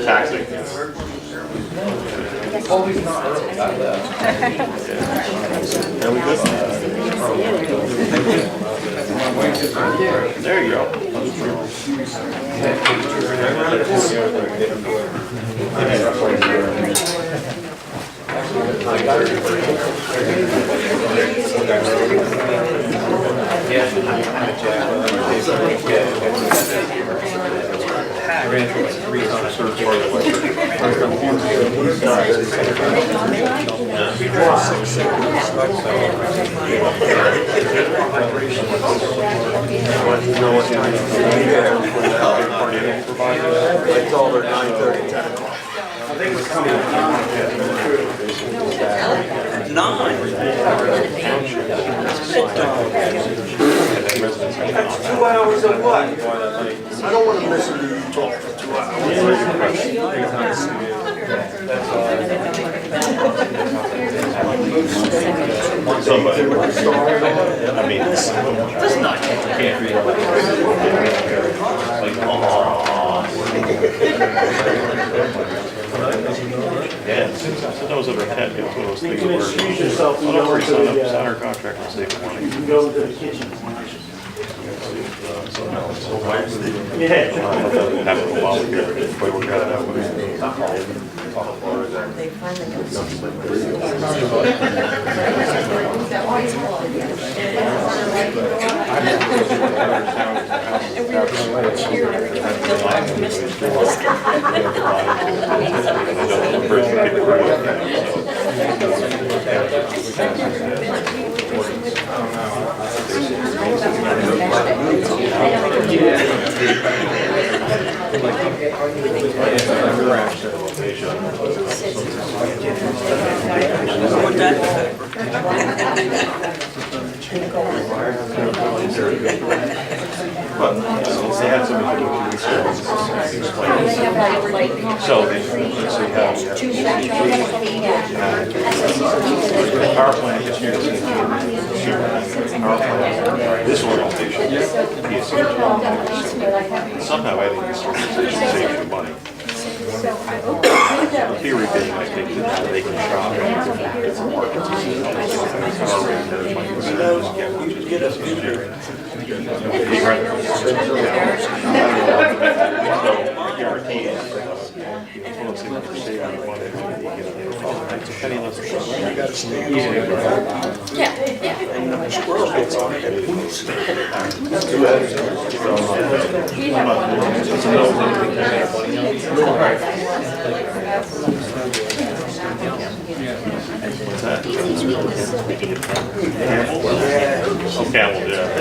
Taxing. There you go. It's all their 9:30, 10 o'clock. I think it was coming out. 9. That's 2 hours of what? I don't want to listen to you talk for 2 hours. Somebody. I mean, it's not. You can't read it. Like, yeah, since those that are ahead, it's one of those things where I'll already sign our contract and save money. You go to the kitchen. Yeah. Have a while here, we work out that way. They finally got something. But since they had somebody do 2 weeks ago, so they have power plant is here. This organization, somehow I think this organization saves you money. The theory being, I think that they can shop at different markets. You get us What's that? Camel, yeah.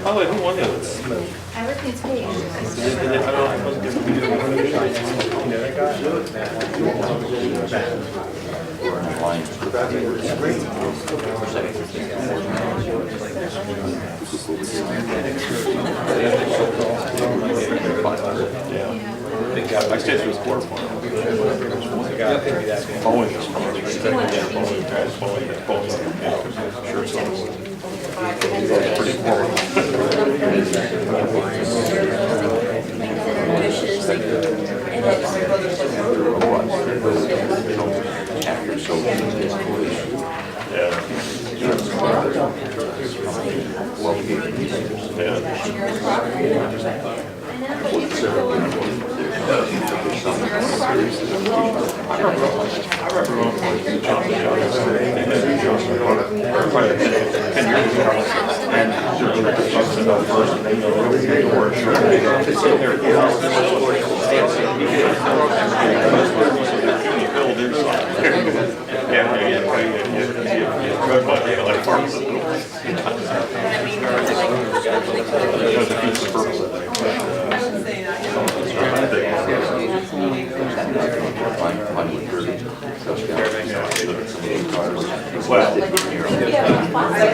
Oh, wait, who won the other? Everything's paid. Yeah. I stayed through his quarter final. Following this sure, so pretty forward.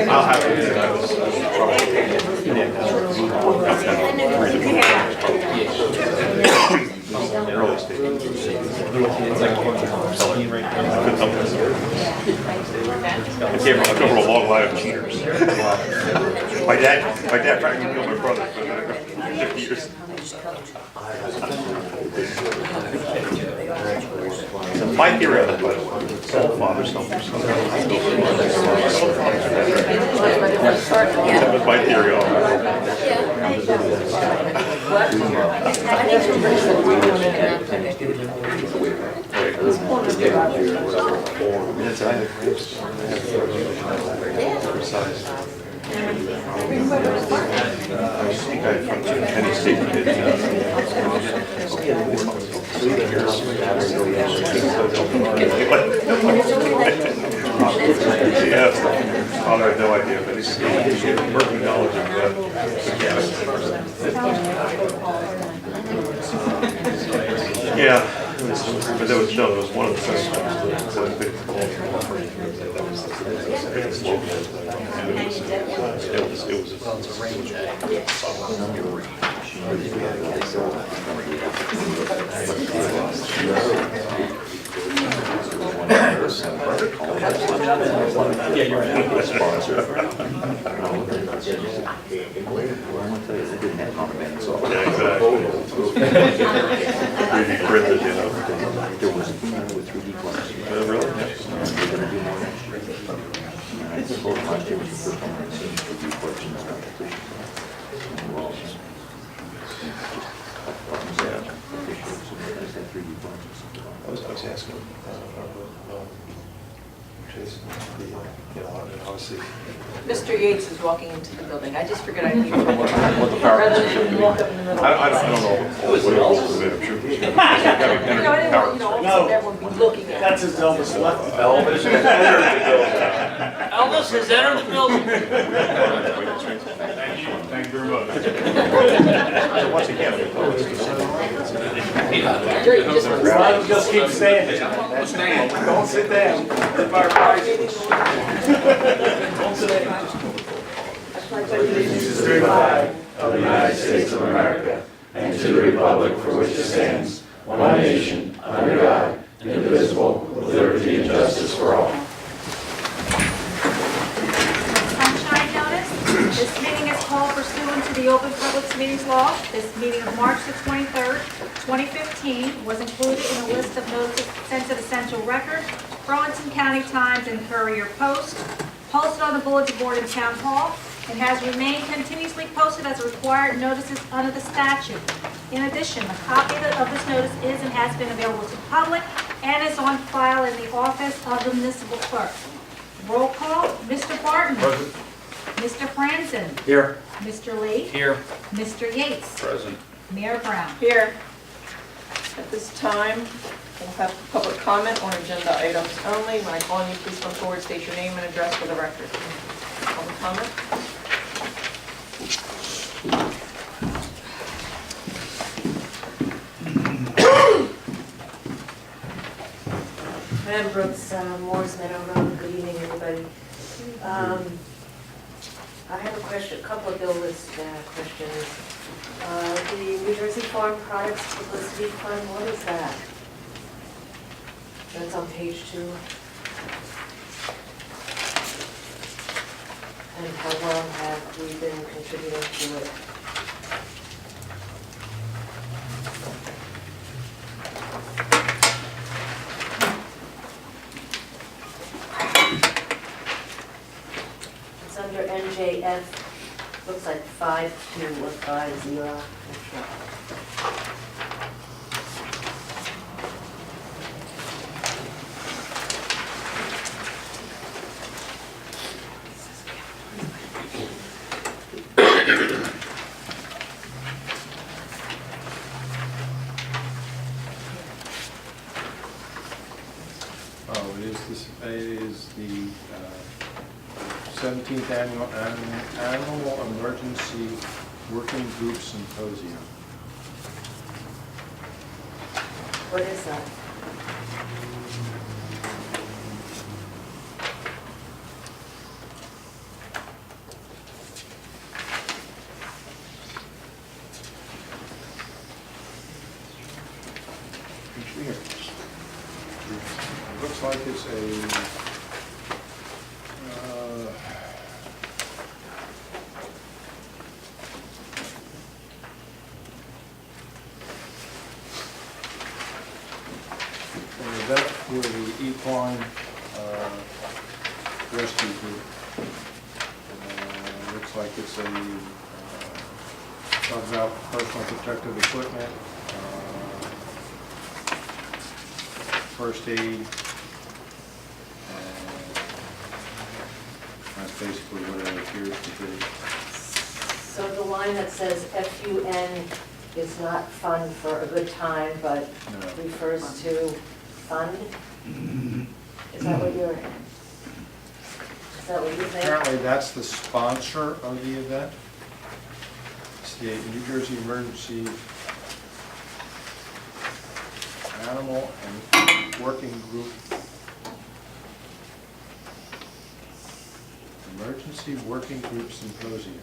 I'll have to early stage. I come from a long line of cheaters. My dad practically killed my brother for 50 years. My theory on it, but all fathers help their sons. That was my theory on yeah, father had no idea, but he's working knowledge of that. Yeah, but there was one of the yeah, you're right. I was asking Jason, obviously. Mr. Yates is walking into the building. I just figured I'd leave him. What the power Rather than walk up in the middle. I don't know what it was, I'm sure. I didn't want, everyone be looking at That's his Elvis left. Elvis. Elvis has entered the building. Thank you very much. Once again, Just keep standing. Don't sit down. Don't sit down. Allegiance to the flag of the United States of America and to the republic for which it stands, one nation, under God, indivisible, with liberty and justice for all. Sunshine notice. This meeting is called pursuant to the Open Public Meetings Law. This meeting of March the 23rd, 2015 was included in a list of notices sent to the Central Record, Burlington County Times, and Courier Post, posted on the bulletin board in Town Hall, and has remained continuously posted as required notices under the statute. In addition, a copy of this notice is and has been available to the public and is on file in the office of the municipal clerk. Roll call, Mr. Barton. Present. Mr. Franzen. Here. Mr. Lee. Here. Mr. Yates. Present. Mayor Brown. Here. At this time, we'll have public comment on agenda items only. When I call on you, please come forward, state your name and address for the record. Public comment? Madam Brooks, Morris Meadow Road, good evening, everybody. I have a question, a couple of bill list questions. The New Jersey Farm Products Publicity Fund, what is that? That's on page 2. And how long have we been contributing to it? It's under NJF, looks like 52 or 50. 17th Annual Emergency Working Group Symposium. What is that? It looks like it's a an event for the equine rescue group. Looks like it's a talks about personal protective equipment, first aid. That's basically what it appears to be. So the line that says FUN is not fun for a good time, but No. refers to fund? Is that what you're, is that what you think? Apparently, that's the sponsor of the event. It's the New Jersey Emergency Animal and Working Group. Emergency Working Group Symposium.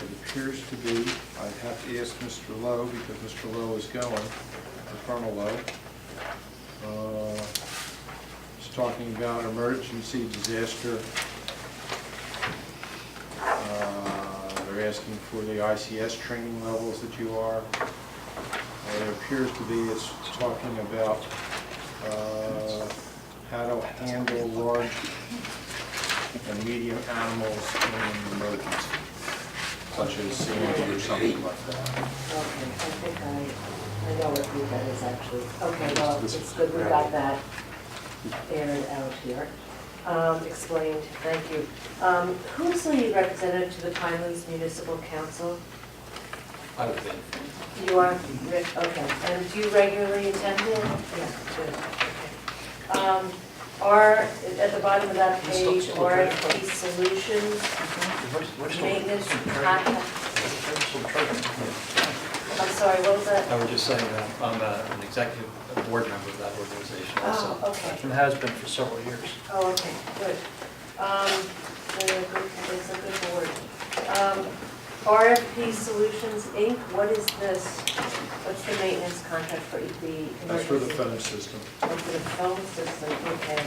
It appears to be, I'd have to ask Mr. Lowe, because Mr. Lowe is going, or Colonel Lowe. It's talking about emergency disaster. They're asking for the ICS training levels that you are. It appears to be, it's talking about how to handle large and medium animals in an emergency, such as Sandy or something like that. Okay, I think I know what that is actually. Okay, well, it's good we got that aired out here. Explained, thank you. Who's the representative to the Pinelands Municipal Council? I would think. You are, Rick, okay. And do you regularly attend it? Yeah, good, okay. At the bottom of that page, RFP Solutions, maintenance, contact. I'm sorry, what was that? I was just saying that I'm an executive board member of that organization also. Oh, okay. And has been for several years. Oh, okay, good. It's a good board. RFP Solutions, Inc., what is this? What's the maintenance contract for the emergency? That's for the phone system. Oh, for the phone system, okay.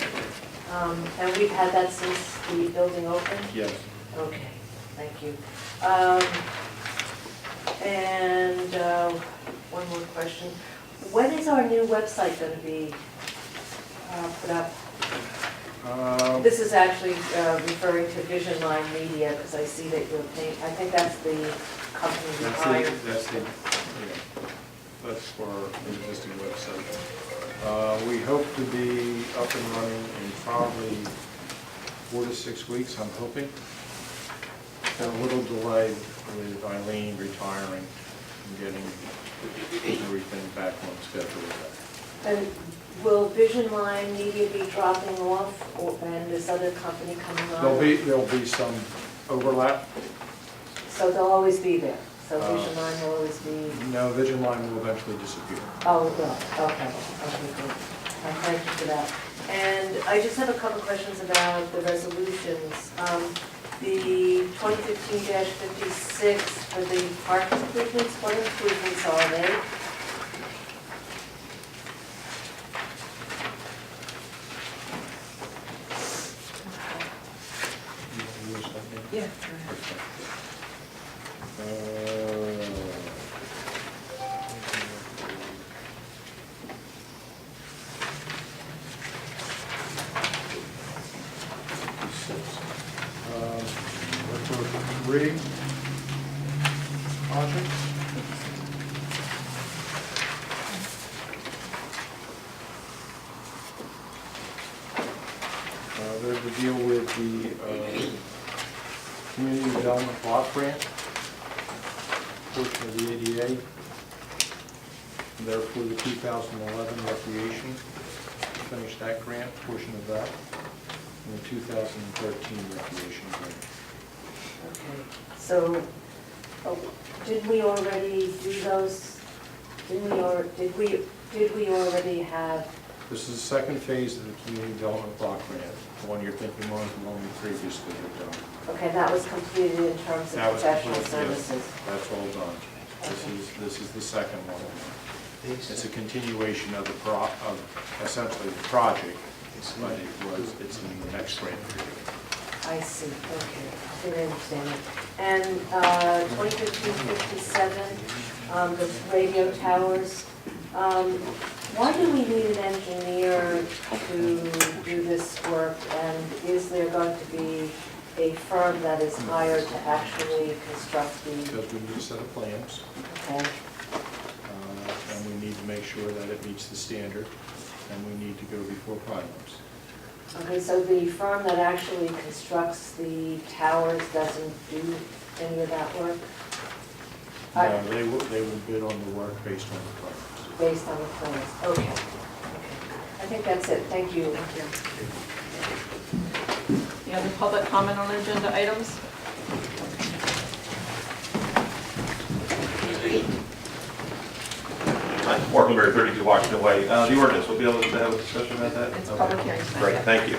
And we've had that since the building opened? Yes. Okay, thank you. And one more question. When is our new website going to be put up? This is actually referring to Vision Line Media, because I see that you're paying, I think that's the company you hired. That's for our existing website. We hope to be up and running in probably 4 to 6 weeks, I'm hoping. And a little delay with Eileen retiring and getting everything back on schedule with that. And will Vision Line Media be dropping off, and this other company coming on? There'll be some overlap. So they'll always be there? So Vision Line will always be? No, Vision Line will eventually disappear. Oh, it will, okay, good. Thank you for that. And I just have a couple questions about the resolutions. The 2015-56 for the park improvements, what improvements are they? Yeah. Three projects. They're to deal with the Community Development Block Grant, portion of the ADA. Therefore, the 2011 recreation, finish that grant, portion of that. in the 2013 recreation grant. Okay, so, did we already do those? Did we already have, This is the second phase of the community development block grant. The one you're thinking was the one we previously had done. okay, that was completed in terms of That was professional completed, yes. services? That's all done. This is the second one. It's a continuation of essentially the project, but it's in the next grant period. I see, okay, I didn't understand it. And 2015-57, the radio towers, why do we need an engineer to do this work? And is there going to be a firm that is hired to actually construct the, Because we need a set of plans, okay? and we need to make sure that it meets the standard, and we need to go before finance. Okay, so the firm that actually constructs the towers doesn't do any of that work? No, they will bid on the work based on the plans. Based on the plans, okay. I think that's it, thank you. Any other public comment on agenda items? Mark Lemire, 32 Washington Way. The ordinance, we'll be able to have a discussion about that? It's Okay. public hearing tonight. Great, thank you.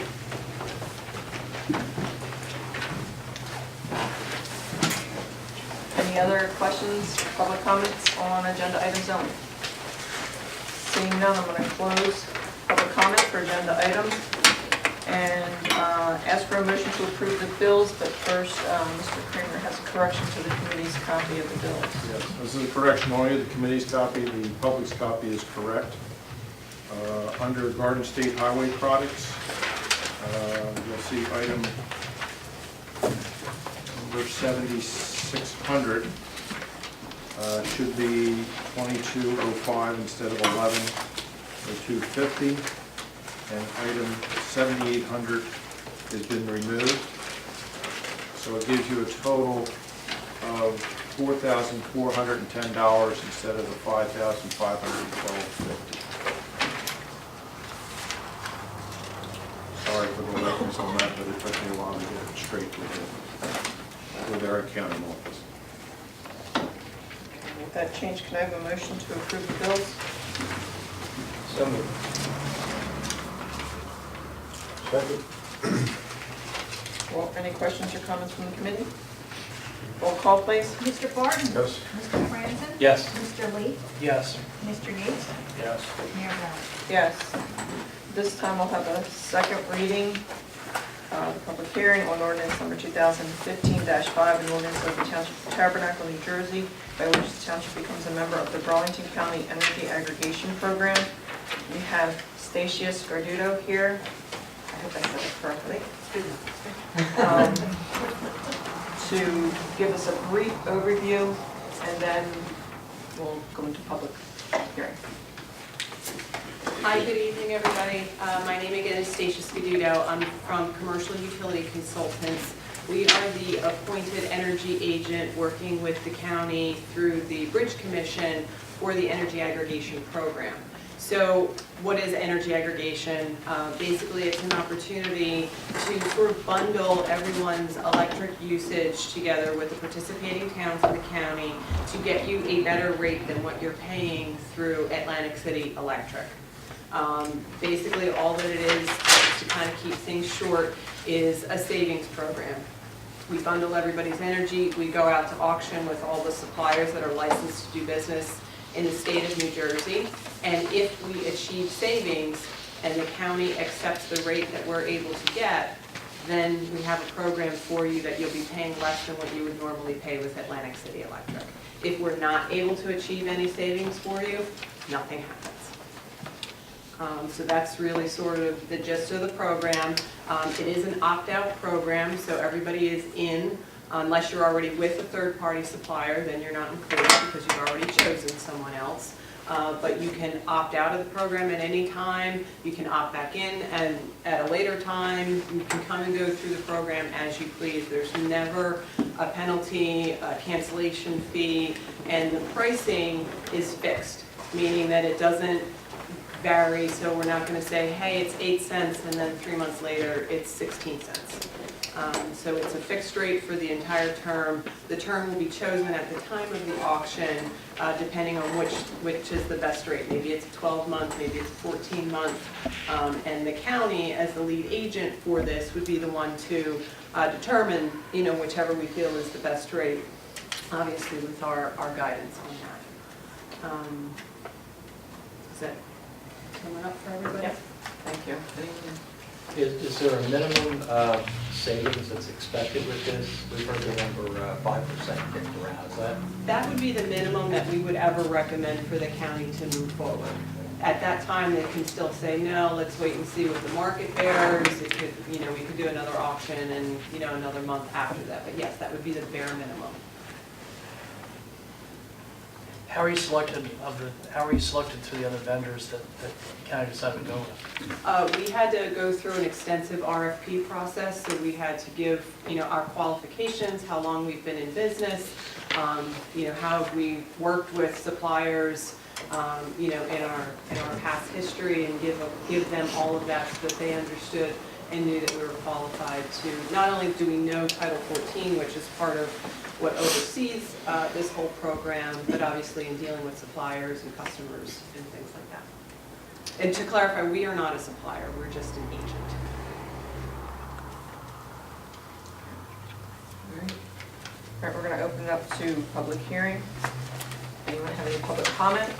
Any other questions, public comments on agenda items only? Seeing none, I'm going to close public comment for agenda items and ask for a motion to approve the bills, but first, Mr. Kramer has a correction to the committee's copy of the bills. Yes, this is a correction only. The committee's copy, the public's copy is correct. Under Garden State Highway Products, you'll see item number 7600 should be 2205 instead of 110250, and item 7800 has been removed. So it gives you a total of $4,410 instead of the $5,512.50. Sorry for the reference on that, but it took me a while to get it straight with our accounting office. With that change, can I have a motion to approve the bills? So moved. Well, any questions or comments from the committee? Roll call, please. Mr. Barton? Yes. Mr. Franzen? Yes. Mr. Lee? Yes. Mr. Yates? Yes. Mayor Brown? Yes. This time we'll have a second reading, public hearing on ordinance number 2015-5, an ordinance of the Township of Tabernacle, New Jersey, by which the township becomes a member of the Burlington County Energy Aggregation Program. We have Stacia Scarduto here. I hope I said it correctly. To give us a brief overview, and then we'll go into public hearing. Hi, good evening, everybody. My name again is Stacia Scaduto. I'm from Commercial Utility Consultants. We are the appointed energy agent working with the county through the Bridge Commission for the Energy Aggregation Program. So what is energy aggregation? Basically, it's an opportunity to sort of bundle everyone's electric usage together with the participating towns in the county to get you a better rate than what you're paying through Atlantic City Electric. Basically, all that it is, to kind of keep things short, is a savings program. We bundle everybody's energy. We go out to auction with all the suppliers that are licensed to do business in the state of New Jersey. And if we achieve savings and the county accepts the rate that we're able to get, then we have a program for you that you'll be paying less than what you would normally pay with Atlantic City Electric. If we're not able to achieve any savings for you, nothing happens. So that's really sort of the gist of the program. It is an opt-out program, so everybody is in. Unless you're already with a third-party supplier, then you're not included because you've already chosen someone else. But you can opt out of the program at any time. You can opt back in, and at a later time, you can come and go through the program as you please. There's never a penalty, a cancellation fee, and the pricing is fixed, meaning that it doesn't vary, so we're not going to say, hey, it's 8 cents, and then 3 months later, it's 16 cents. So it's a fixed rate for the entire term. The term will be chosen at the time of the auction, depending on which is the best rate. Maybe it's a 12-month, maybe it's a 14-month. And the county, as the lead agent for this, would be the one to determine, whichever we feel is the best rate, obviously with our guidance on that. Is that coming up for everybody? Yep. Thank you. Is there a minimum savings that's expected with this? We've heard the number 5% kicked around. Is that? That would be the minimum that we would ever recommend for the county to move forward. At that time, they can still say, no, let's wait and see what the market bears. It could, we could do another auction and, another month after that. But yes, that would be the bare minimum. How are you selected through the other vendors that the county decided to go with? We had to go through an extensive RFP process, so we had to give, our qualifications, how long we've been in business, how have we worked with suppliers, in our past history, and give them all of that so that they understood and knew that we were qualified to, not only do we know Title 14, which is part of what oversees this whole program, but obviously in dealing with suppliers and customers and things like that. And to clarify, we are not a supplier, we're just an agent. All right, we're going to open it up to public hearing. Anyone have any public comment?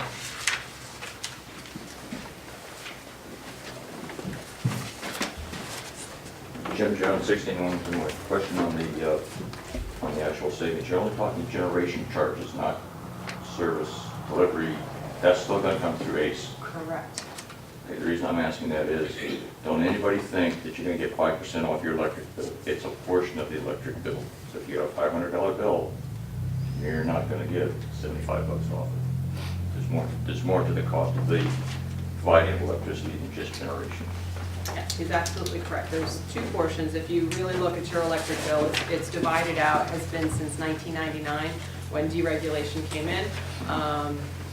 Jim Jones, 1601, my question on the actual savings. You're only talking generation charges, not service delivery. That's still going to come through ACE. Correct. Okay, the reason I'm asking that is, don't anybody think that you're going to get 5% off your electric bill? It's a portion of the electric bill. So if you get a $500 bill, you're not going to get 75 bucks off it. There's more to the cost of the providing of electricity than just generation. Yeah, he's absolutely correct. There's two portions. If you really look at your electric bill, it's divided out, has been since 1999 when deregulation came in.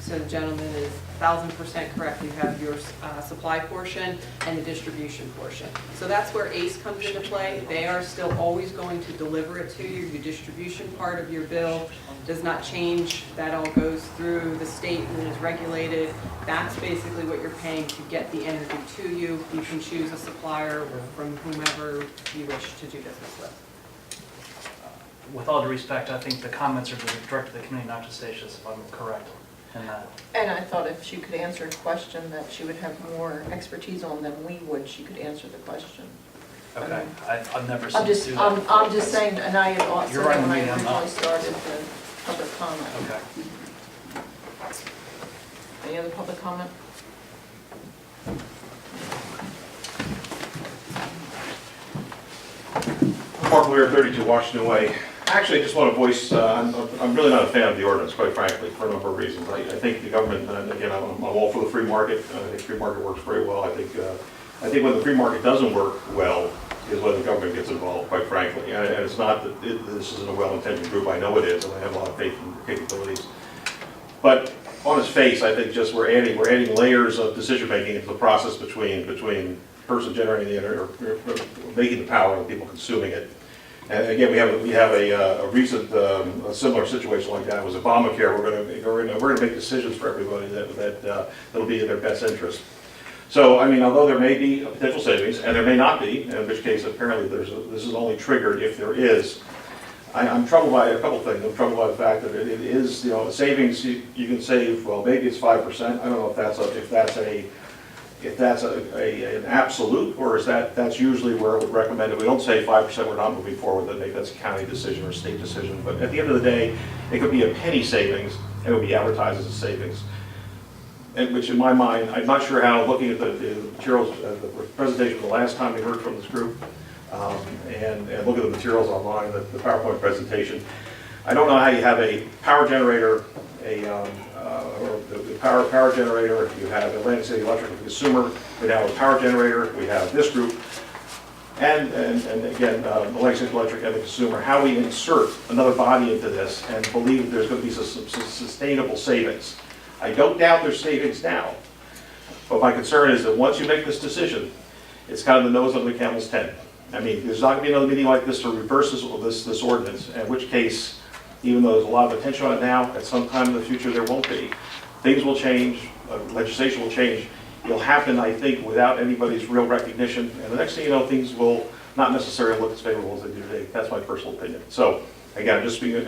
So the gentleman is 1,000% correct. You have your supply portion and the distribution portion. So that's where ACE comes into play. They are still always going to deliver it to you. Your distribution part of your bill does not change. That all goes through the state and is regulated. That's basically what you're paying to get the energy to you. You can choose a supplier from whomever you wish to do business with. With all due respect, I think the comments are directed to the committee, not to Stacious, if I'm correct in that. And I thought if she could answer a question that she would have more expertise on than we would, she could answer the question. Okay, I've never seen I'm you just, do that. I'm just saying, and I had also You're right, when I I'm originally not. started the public comment. Okay. Any other public comment? Mark Lear, 32 Washington Way. Actually, I just want to voice, I'm really not a fan of the ordinance, quite frankly, for a number of reasons. I think the government, and again, I'm all for the free market. I think free market works very well. I think when the free market doesn't work well is when the government gets involved, quite frankly. And it's not that this isn't a well-intentioned group. I know it is, and I have a lot of faith in their capabilities. But on its face, I think just we're adding layers of decision-making into the process between the person generating the energy or making the power and the people consuming it. And again, we have a recent a similar situation like that. It was Obamacare. We're going to make decisions for everybody that'll be in their best interest. So I mean, although there may be a potential savings, and there may not be, in which case apparently this is only triggered if there is. I'm troubled by a couple things. I'm troubled by the fact that it is, savings you can save. Well, maybe it's 5%. I don't know if that's an absolute, or is that's usually where I would recommend it. We don't say 5%, we're not moving forward, then maybe that's a county decision or a state decision. But at the end of the day, it could be a penny savings, and it would be advertised as a savings. And which in my mind, I'm not sure how, looking at the materials, the presentation the last time we heard from this group, and look at the materials online, the PowerPoint presentation, I don't know how you have a power generator, or the power generator, you have Atlantic City Electric consumer, we have a power generator, we have this group, and again, Atlantic City Electric and the consumer, how we insert another body into this and believe there's going to be some sustainable savings. I don't doubt there's savings now, But my concern is that once you make this decision, it's kind of the nose on the camel's tent. I mean, there's not gonna be another meeting like this to reverse this ordinance, in which case, even though there's a lot of attention on it now, at some time in the future, there won't be. Things will change, legislation will change. It'll happen, I think, without anybody's real recognition, and the next thing you know, things will not necessarily look as favorable as they do today. That's my personal opinion. So, again, just being,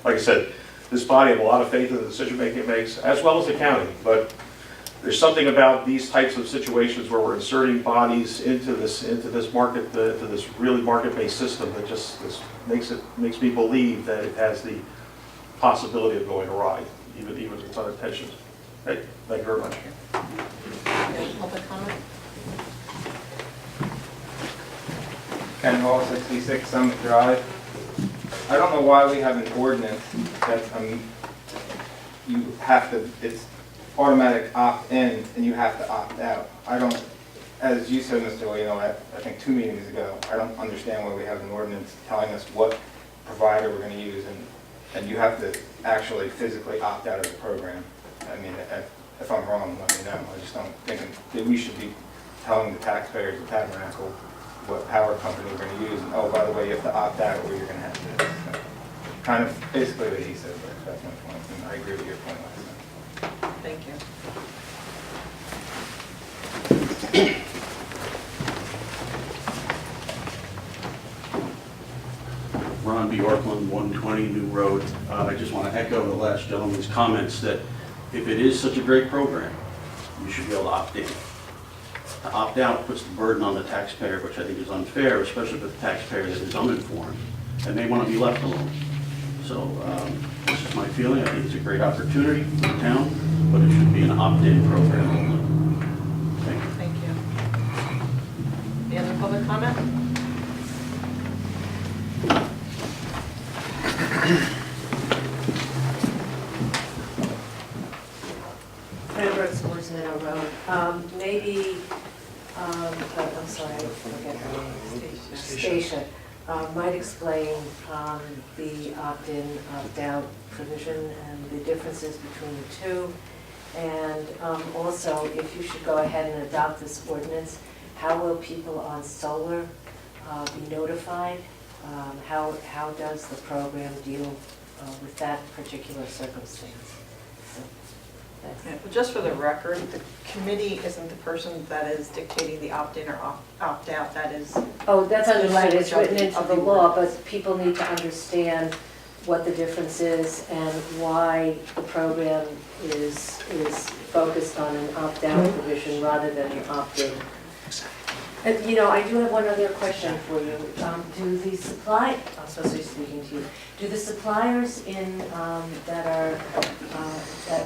like I said, this body have a lot of faith in the decision-making it makes, as well as the county, but there's something about these types of situations where we're inserting bodies into this market, to this really market-based system that just makes me believe that it has the possibility of going awry, even if it's unintentional. Okay, thank you very much. Any public comment? Ken Hall, 66 Summit Drive. I don't know why we have an ordinance that you have to, it's automatic opt-in and you have to opt out. I don't, as you said, Mr. Leo, I think 2 meetings ago, I don't understand why we have an ordinance telling us what provider we're going to use, and you have to actually physically opt out of the program. I mean, if I'm wrong, let me know. I just don't think that we should be telling the taxpayers of Tabernacle what power company we're going to use, and oh, by the way, you have to opt out or you're going to have to. So, kind of basically what he said, but that's my point, and I agree with your point last time. Thank you. Ron B. Orkland, 120 New Road. I just want to echo the last gentleman's comments that if it is such a great program, you should be able to opt in. To opt out puts the burden on the taxpayer, which I think is unfair, especially for the taxpayer that is uninformed and may want to be left alone. So this is my feeling. I think it's a great opportunity for the town, but it should be an opt-in program only. Thank you. Thank you. Any other public comment? Brooks, Woods Meadow Road. Maybe, I'm sorry, I forget her name. Stacia. Might explain the opt-in, opt-out provision and the differences between the two. And also, if you should go ahead and adopt this ordinance, how will people on solar be notified? How does the program deal with that particular circumstance? So, that's Yeah, but just for the record, the committee isn't the person that is dictating the opt-in or opt-out. That is, Oh, that's understood, it's language written into of the the law, ordinance. but people need to understand what the difference is and why the program is focused on an opt-out provision rather than an opt-in. And, you know, I do have one other question for you. I'm supposed to be speaking to you. Do the suppliers that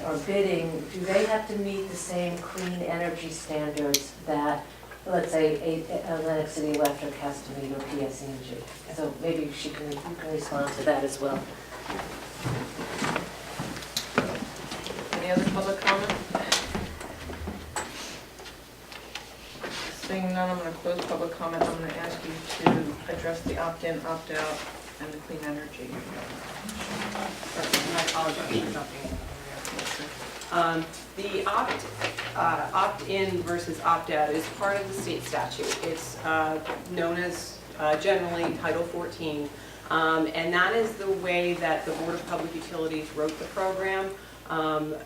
are bidding, do they have to meet the same clean energy standards that, let's say, Atlantic City Electric has to meet or PSE&G? So maybe you can respond to that as well. Any other public comment? Seeing none, I'm going to close public comment. I'm going to ask you to address the opt-in, opt-out, and the clean energy. I apologize for jumping in. The opt-in versus opt-out is part of the state statute. It's known as generally Title 14, and that is the way that the Board of Public Utilities wrote the program,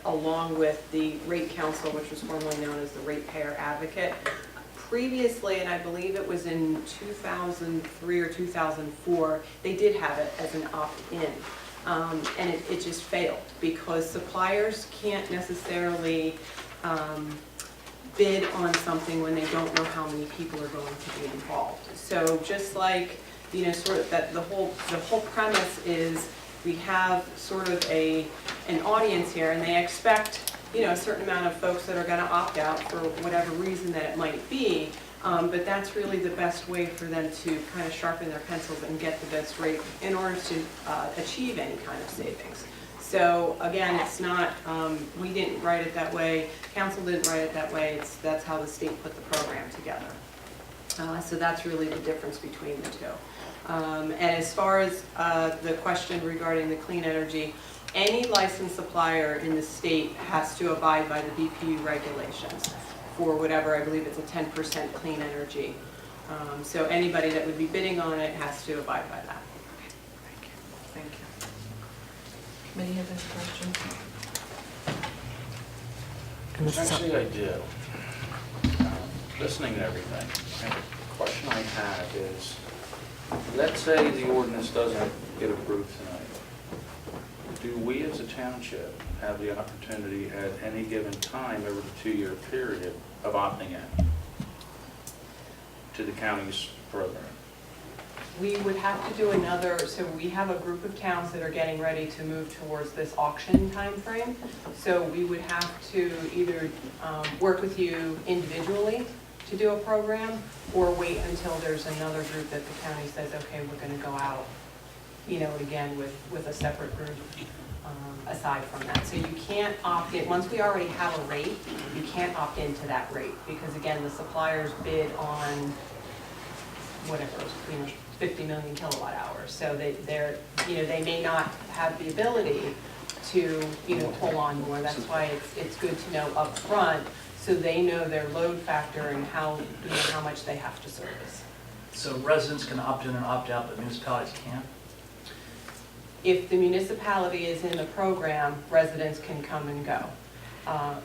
along with the Rate Council, which was formerly known as the Ratepayer Advocate. Previously, and I believe it was in 2003 or 2004, they did have it as an opt-in. And it just failed because suppliers can't necessarily bid on something when they don't know how many people are going to be involved. So just like, you know, sort of that the whole premise is we have sort of an audience here and they expect, you know, a certain amount of folks that are going to opt out for whatever reason that it might be, but that's really the best way for them to kind of sharpen their pencils and get the best rate in order to achieve any kind of savings. So again, it's not, we didn't write it that way, council didn't write it that way, that's how the state put the program together. So that's really the difference between the two. And as far as the question regarding the clean energy, any licensed supplier in the state has to abide by the BPU regulations. for whatever, I believe it's a 10% clean energy. So anybody that would be bidding on it has to abide by that. Thank you. Committee have any questions? Actually, I do. Listening to everything, and the question I have is, let's say the ordinance doesn't get approved tonight. Do we as a township have the opportunity at any given time over the 2-year period of opting in to the county's program? We would have to do another, so we have a group of towns that are getting ready to move towards this auction timeframe. So we would have to either work with you individually to do a program, or wait until there's another group that the county says, okay, we're gonna go out, you know, again, with a separate group aside from that. So you can't opt in, once we already have a rate, you can't opt into that rate, because again, the suppliers bid on whatever, you know, 50 million kilowatt hours. So they're, you know, they may not have the ability to, you know, pull on more. That's why it's good to know up front, so they know their load factor and how, you know, how much they have to service. So residents can opt in and opt out, but municipalities can't? If the municipality is in the program, residents can come and go.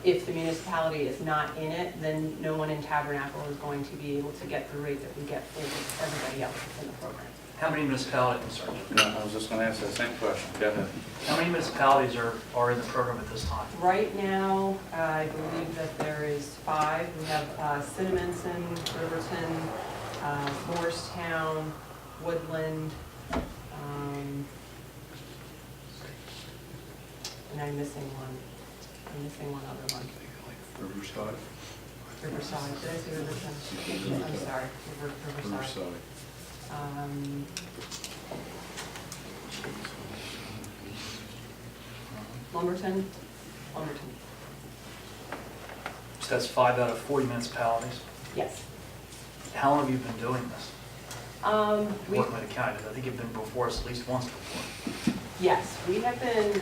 If the municipality is not in it, then no one in Tabernacle is going to be able to get the rate that we get for everybody else that's in the program. How many municipalities, I'm sorry, No, I was just going to ask that same question. Go ahead. how many municipalities are in the program at this time? Right now, I believe that there is 5. We have Cinnaminson, Riverton, Morristown, Woodland, and I'm missing one. I'm missing one other one. Riverside? Riverside. Did I say Riverton? I'm sorry. Riverside. Lumberton. So that's 5 out of 40 municipalities. Yes. How long have you been doing this? We, Working with the county? I think you've been before us at least once before. yes, we have been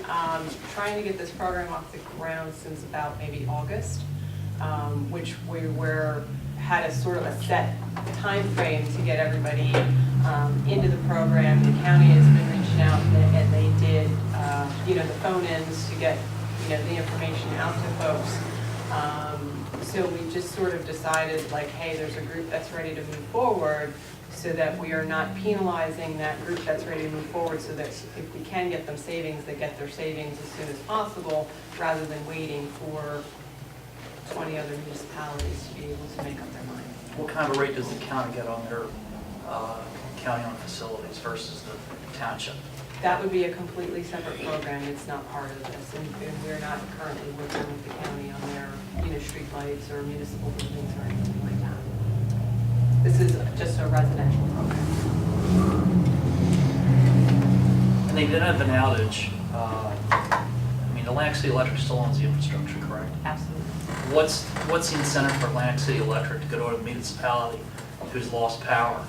trying to get this program off the ground since about maybe August, which we had a sort of a set time frame to get everybody into the program. The county has been reaching out, and they did, you know, the phone-ins to get, you know, the information out to folks. So we just sort of decided, like, hey, there's a group that's ready to move forward, so that we are not penalizing that group that's ready to move forward, so that if we can get them savings, they get their savings as soon as possible, rather than waiting for 20 other municipalities to be able to make up their mind. What kind of a rate does the county get on their county-owned facilities versus the township? That would be a completely separate program. It's not part of this, and we're not currently working with the county on their, you know, street lights or municipal buildings or anything like that. This is just a residential program. And they did have an outage. I mean, Atlantic City Electric still owns the infrastructure, correct? Absolutely. What's the incentive for Atlantic City Electric to go to a municipality who's lost power,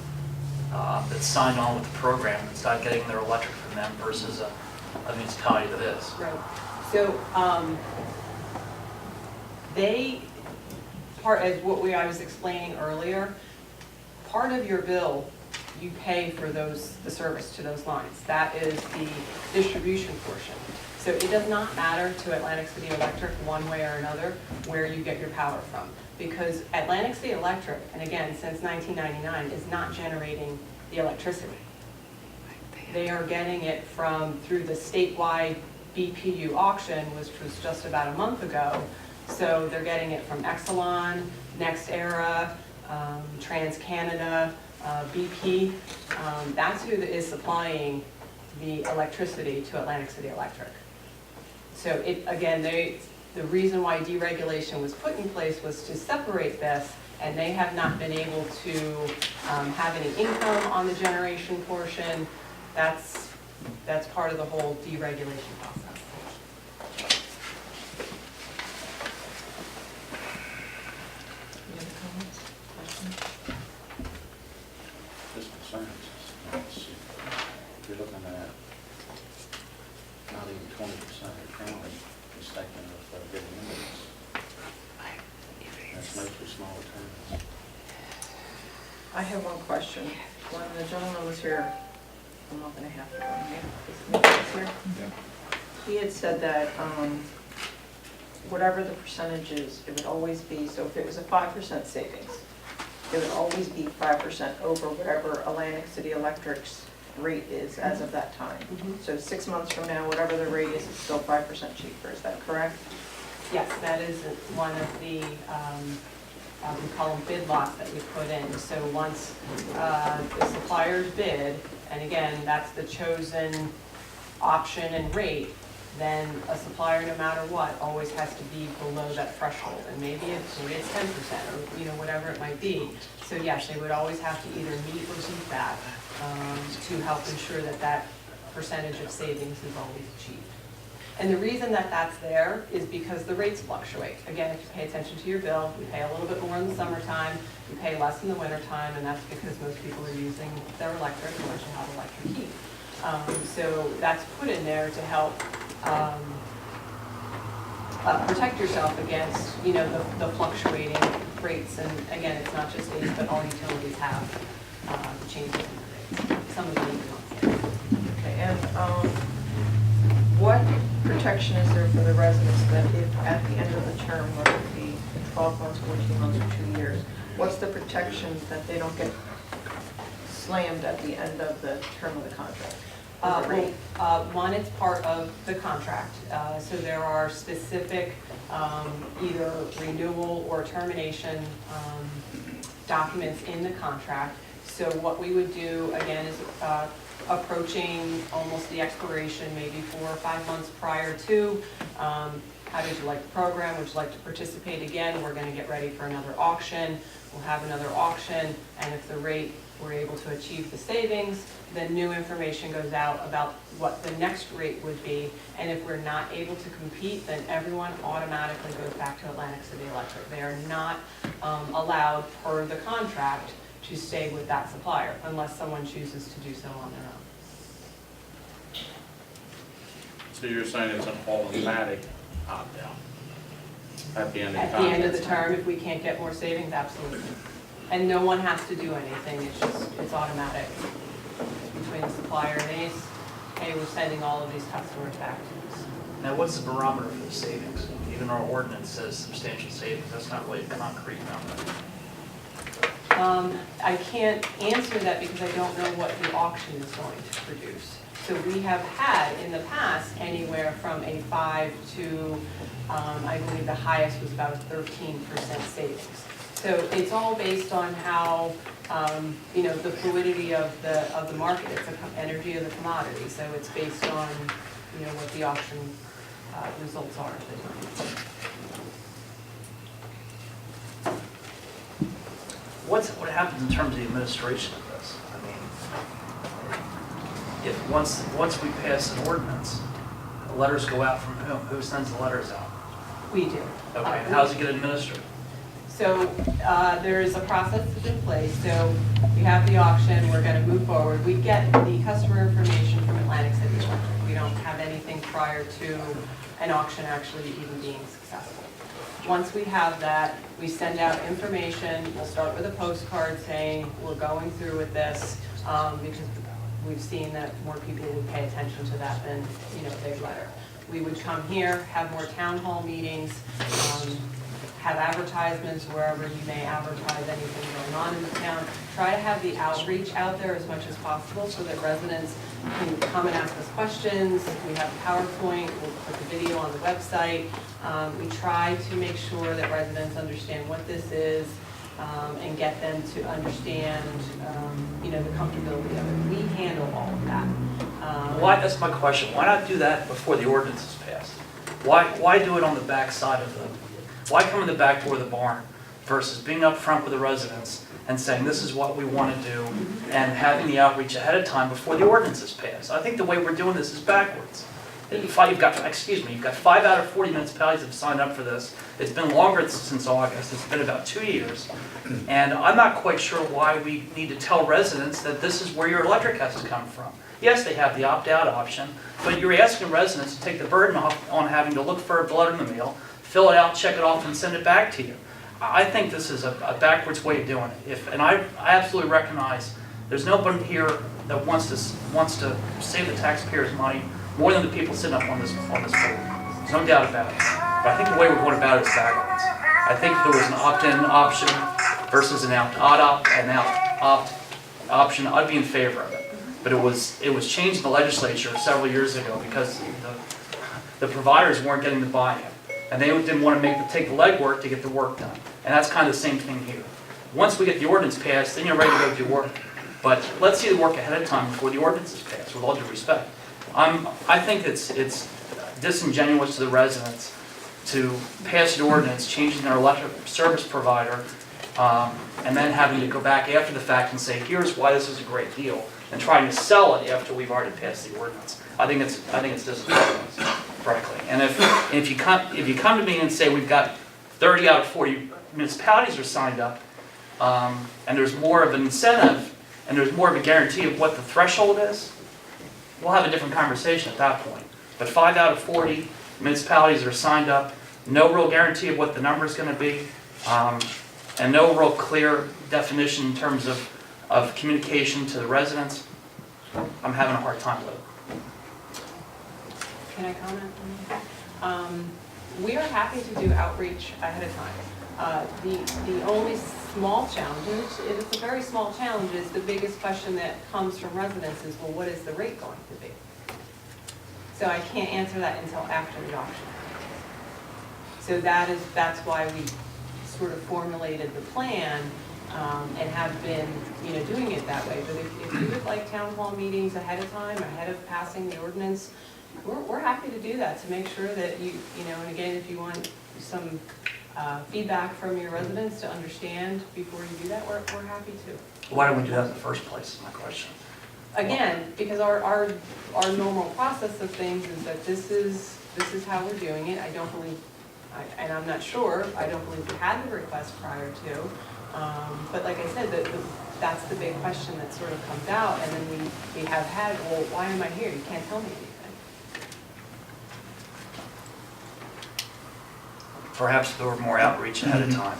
that's signed on with the program, that's not getting their electric from them versus a municipality that is? Right. So as what I was explaining earlier, part of your bill, you pay for the service to those lines. That is the distribution portion. So it does not matter to Atlantic City Electric one way or another where you get your power from, because Atlantic City Electric, and again, since 1999, is not generating the electricity. They are getting it through the statewide BPU auction, which was just about a month ago. So they're getting it from Exelon, NextEra, TransCanada, BP. That's who is supplying the electricity to Atlantic City Electric. So the reason why deregulation was put in place was to separate this, and they have not been able to have any income on the generation portion. That's part of the whole deregulation process. Any other comments, questions? Just concerns. Let's see. If you're looking at not even 20% of the county is taking of getting into this. That's mostly smaller towns. I have one question. When the gentleman was here a month and a half ago, this meeting was here, he had said that whatever the percentage is, it would always be, so if it was a 5% savings, it would always be 5% over whatever Atlantic City Electric's rate is as of that time. So 6 months from now, whatever the rate is, it's still 5% cheaper, is that correct? Yes, that is one of the, we call them bid lots that we put in. So once the suppliers bid, and again, that's the chosen option and rate, then a supplier, no matter what, always has to be below that threshold. And maybe it's 10% or, whatever it might be. So yes, they would always have to either meet or beat that to help ensure that that percentage of savings is always achieved. And the reason that that's there is because the rates fluctuate. Again, if you pay attention to your bill, you pay a little bit more in the summertime, you pay less in the wintertime, and that's because most people are using their electric unless you have electric heat. So that's put in there to help protect yourself against, the fluctuating rates. And again, it's not just ACE, but all utilities have changes in the rates. Some of them even don't. Okay, and what protection is there for the residents that if at the end of the term, whether it be 12 months, 14 months, or 2 years, what's the protection that they don't get slammed at the end of the term of the contract? One, it's part of the contract. So there are specific either renewal or termination documents in the contract. So what we would do, again, is approaching almost the expiration, maybe 4 or 5 months prior to, how did you like the program? Would you like to participate again? We're going to get ready for another auction. We'll have another auction, and if the rate, we're able to achieve the savings, then new information goes out about what the next rate would be. And if we're not able to compete, then everyone automatically goes back to Atlantic City Electric. They are not allowed per the contract to stay with that supplier unless someone chooses to do so on their own. So you're saying it's an automatic opt-out at the end of the At the contract? end of the term, if we can't get more savings, absolutely. And no one has to do anything, it's automatic between the supplier and ACE. Hey, we're sending all of these customers back to us. Now, what's the barometer for the savings? Even our ordinance says substantial savings, that's not really a concrete number. I can't answer that because I don't know what the auction is going to produce. So we have had in the past anywhere from a 5 to, I believe the highest was about a 13% savings. So it's all based on how, the fluidity of the market. It's the energy of the commodity. So it's based on, what the auction results are at the time. What happens in terms of the administration of this? I mean, if once we pass an ordinance, the letters go out from whom? Who sends the letters out? We do. Okay, and how does it get administered? So there is a process that's in place. So we have the auction, we're going to move forward. We get the customer information from Atlantic City Electric. We don't have anything prior to an auction actually even being successful. Once we have that, we send out information. We'll start with a postcard saying we're going through with this because we've seen that more people would pay attention to that than, a big letter. We would come here, have more town hall meetings, have advertisements wherever you may advertise anything going on in the town. Try to have the outreach out there as much as possible so that residents can come and ask us questions. We have a PowerPoint, we'll put the video on the website. We try to make sure that residents understand what this is and get them to understand, the comfortability of it. We handle all of that. That's my question. Why not do that before the ordinance is passed? Why do it on the back side of why come in the back door of the barn versus being up front with the residents and saying this is what we want to do and having the outreach ahead of time before the ordinance is passed? I think the way we're doing this is backwards. You've got 5 out of 40 municipalities have signed up for this. It's been longer since August. It's been about 2 years. And I'm not quite sure why we need to tell residents that this is where your electric has to come from. Yes, they have the opt-out option, but you're asking residents to take the burden off on having to look for a letter in the mail, fill it out, check it off, and send it back to you. I think this is a backwards way of doing it. And I absolutely recognize there's nobody here that wants to save the taxpayers' money more than the people sitting up on this board. There's no doubt about it. But I think the way we're going about it is backwards. I think if there was an opt-in option versus an opt-out option, I'd be in favor of it. But it was changed in the legislature several years ago because the providers weren't getting the buy-in. And they didn't want to take the legwork to get the work done. And that's kind of the same thing here. Once we get the ordinance passed, then you're ready to go do work. But let's see the work ahead of time before the ordinance is passed, with all due respect. I think it's disingenuous to the residents to pass an ordinance changing their electric service provider and then having to go back after the fact and say, here's why this is a great deal, and trying to sell it after we've already passed the ordinance. I think it's disingenuous, frankly. And if you come to me and say we've got 30 out of 40 municipalities are signed up, and there's more of an incentive, and there's more of a guarantee of what the threshold is, we'll have a different conversation at that point. But 5 out of 40 municipalities are signed up, no real guarantee of what the number is going to be, and no real clear definition in terms of communication to the residents. I'm having a hard time with it. Can I comment? We are happy to do outreach ahead of time. The only small challenge, and it's a very small challenge, is the biggest question that comes from residents is, well, what is the rate going to be? So I can't answer that until after the auction. So that's why we sort of formulated the plan and have been, doing it that way. But if you would like town hall meetings ahead of time, ahead of passing the ordinance, we're happy to do that to make sure that and again, if you want some feedback from your residents to understand before you do that, we're happy to. Why don't we do that in the first place, is my question. Again, because our normal process of things is that this is how we're doing it. I don't believe, and I'm not sure, I don't believe we had the request prior to. But like I said, that's the big question that sort of comes out, and then we have had, well, why am I here? You can't tell me anything. Perhaps if there were more outreach ahead of time,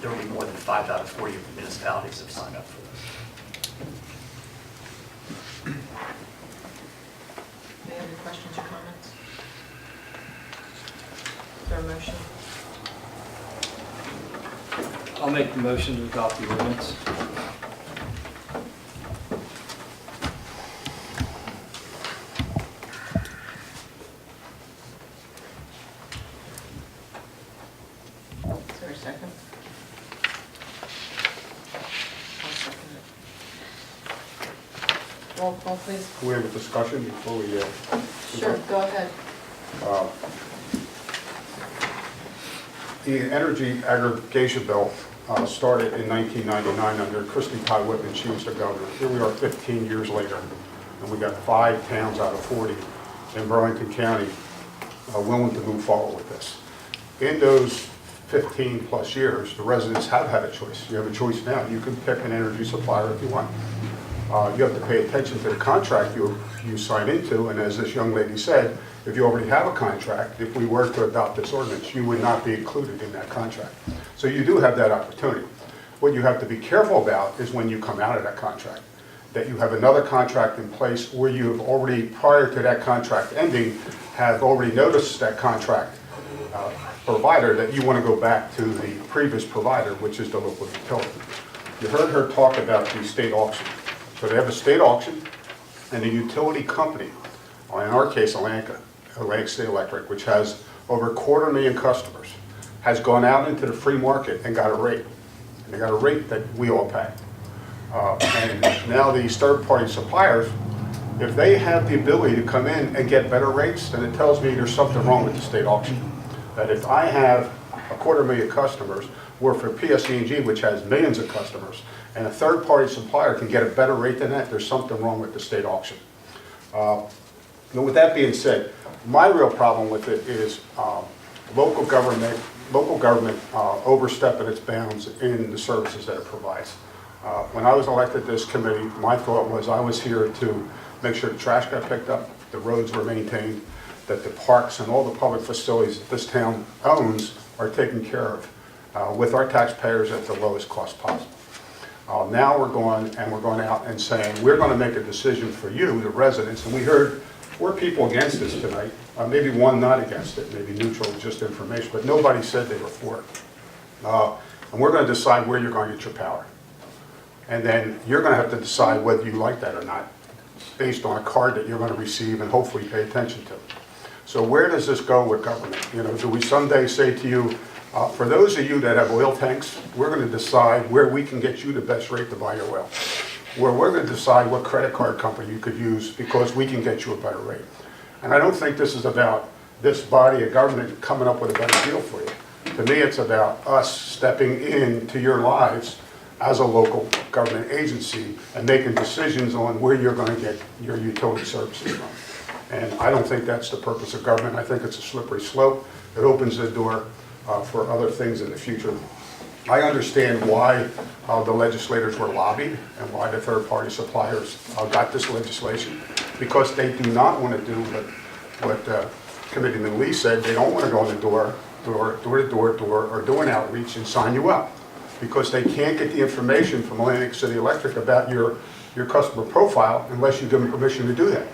there would be more than 5 out of 40 municipalities that have signed up for this. Any other questions or comments? Is there a motion? I'll make the motion to adopt the ordinance. Is there a second? I'll second it. Roll call, please. Can we have a discussion before we... Sure, go ahead. The energy aggregation bill started in 1999 under Christie Todd Whitman. She was the governor. Here we are 15 years later, and we got 5 towns out of 40 in Burlington County willing to move forward with this. In those 15 plus years, the residents have had a choice. You have a choice now. You can pick an energy supplier if you want. You have to pay attention to the contract you sign into, and as this young lady said, if you already have a contract, if we were to adopt this ordinance, you would not be included in that contract. So you do have that opportunity. What you have to be careful about is when you come out of that contract, that you have another contract in place where you have already, prior to that contract ending, have already noticed that contract provider that you want to go back to the previous provider, which is the local utility. You heard her talk about the state auction. So they have a state auction, and the utility company, in our case, Atlantic State Electric, which has over 250,000 customers, has gone out into the free market and got a rate. And they got a rate that we all pay. And now these third-party suppliers, if they have the ability to come in and get better rates, then it tells me there's something wrong with the state auction. That if I have 250,000 customers, where for PSE&G, which has millions of customers, and a third-party supplier can get a better rate than that, there's something wrong with the state auction. Now, with that being said, my real problem with it is local government overstepping its bounds in the services that it provides. When I was elected to this committee, my thought was I was here to make sure the trash got picked up, the roads were maintained, that the parks and all the public facilities that this town owns are taken care of. with our taxpayers at the lowest cost possible. Now we're going out and saying, we're going to make a decision for you, the residents, and we heard 4 people against this tonight, maybe 1 not against it, maybe neutral, just information, but nobody said they were for it. And we're going to decide where you're going to get your power. And then you're going to have to decide whether you like that or not, based on a card that you're going to receive and hopefully pay attention to. So where does this go with government? You know, do we someday say to you, for those of you that have oil tanks, we're going to decide where we can get you the best rate to buy your oil. Where we're going to decide what credit card company you could use because we can get you a better rate. And I don't think this is about this body of government coming up with a better deal for you. To me, it's about us stepping into your lives as a local government agency and making decisions on where you're going to get your utility services from. And I don't think that's the purpose of government. I think it's a slippery slope. It opens the door for other things in the future. I understand why the legislators were lobbied and why the third-party suppliers got this legislation, because they do not want to do what Committeeman Lee said. They don't want to go in the door to door, or do an outreach and sign you up, because they can't get the information from Atlantic City Electric about your customer profile unless you give them permission to do that.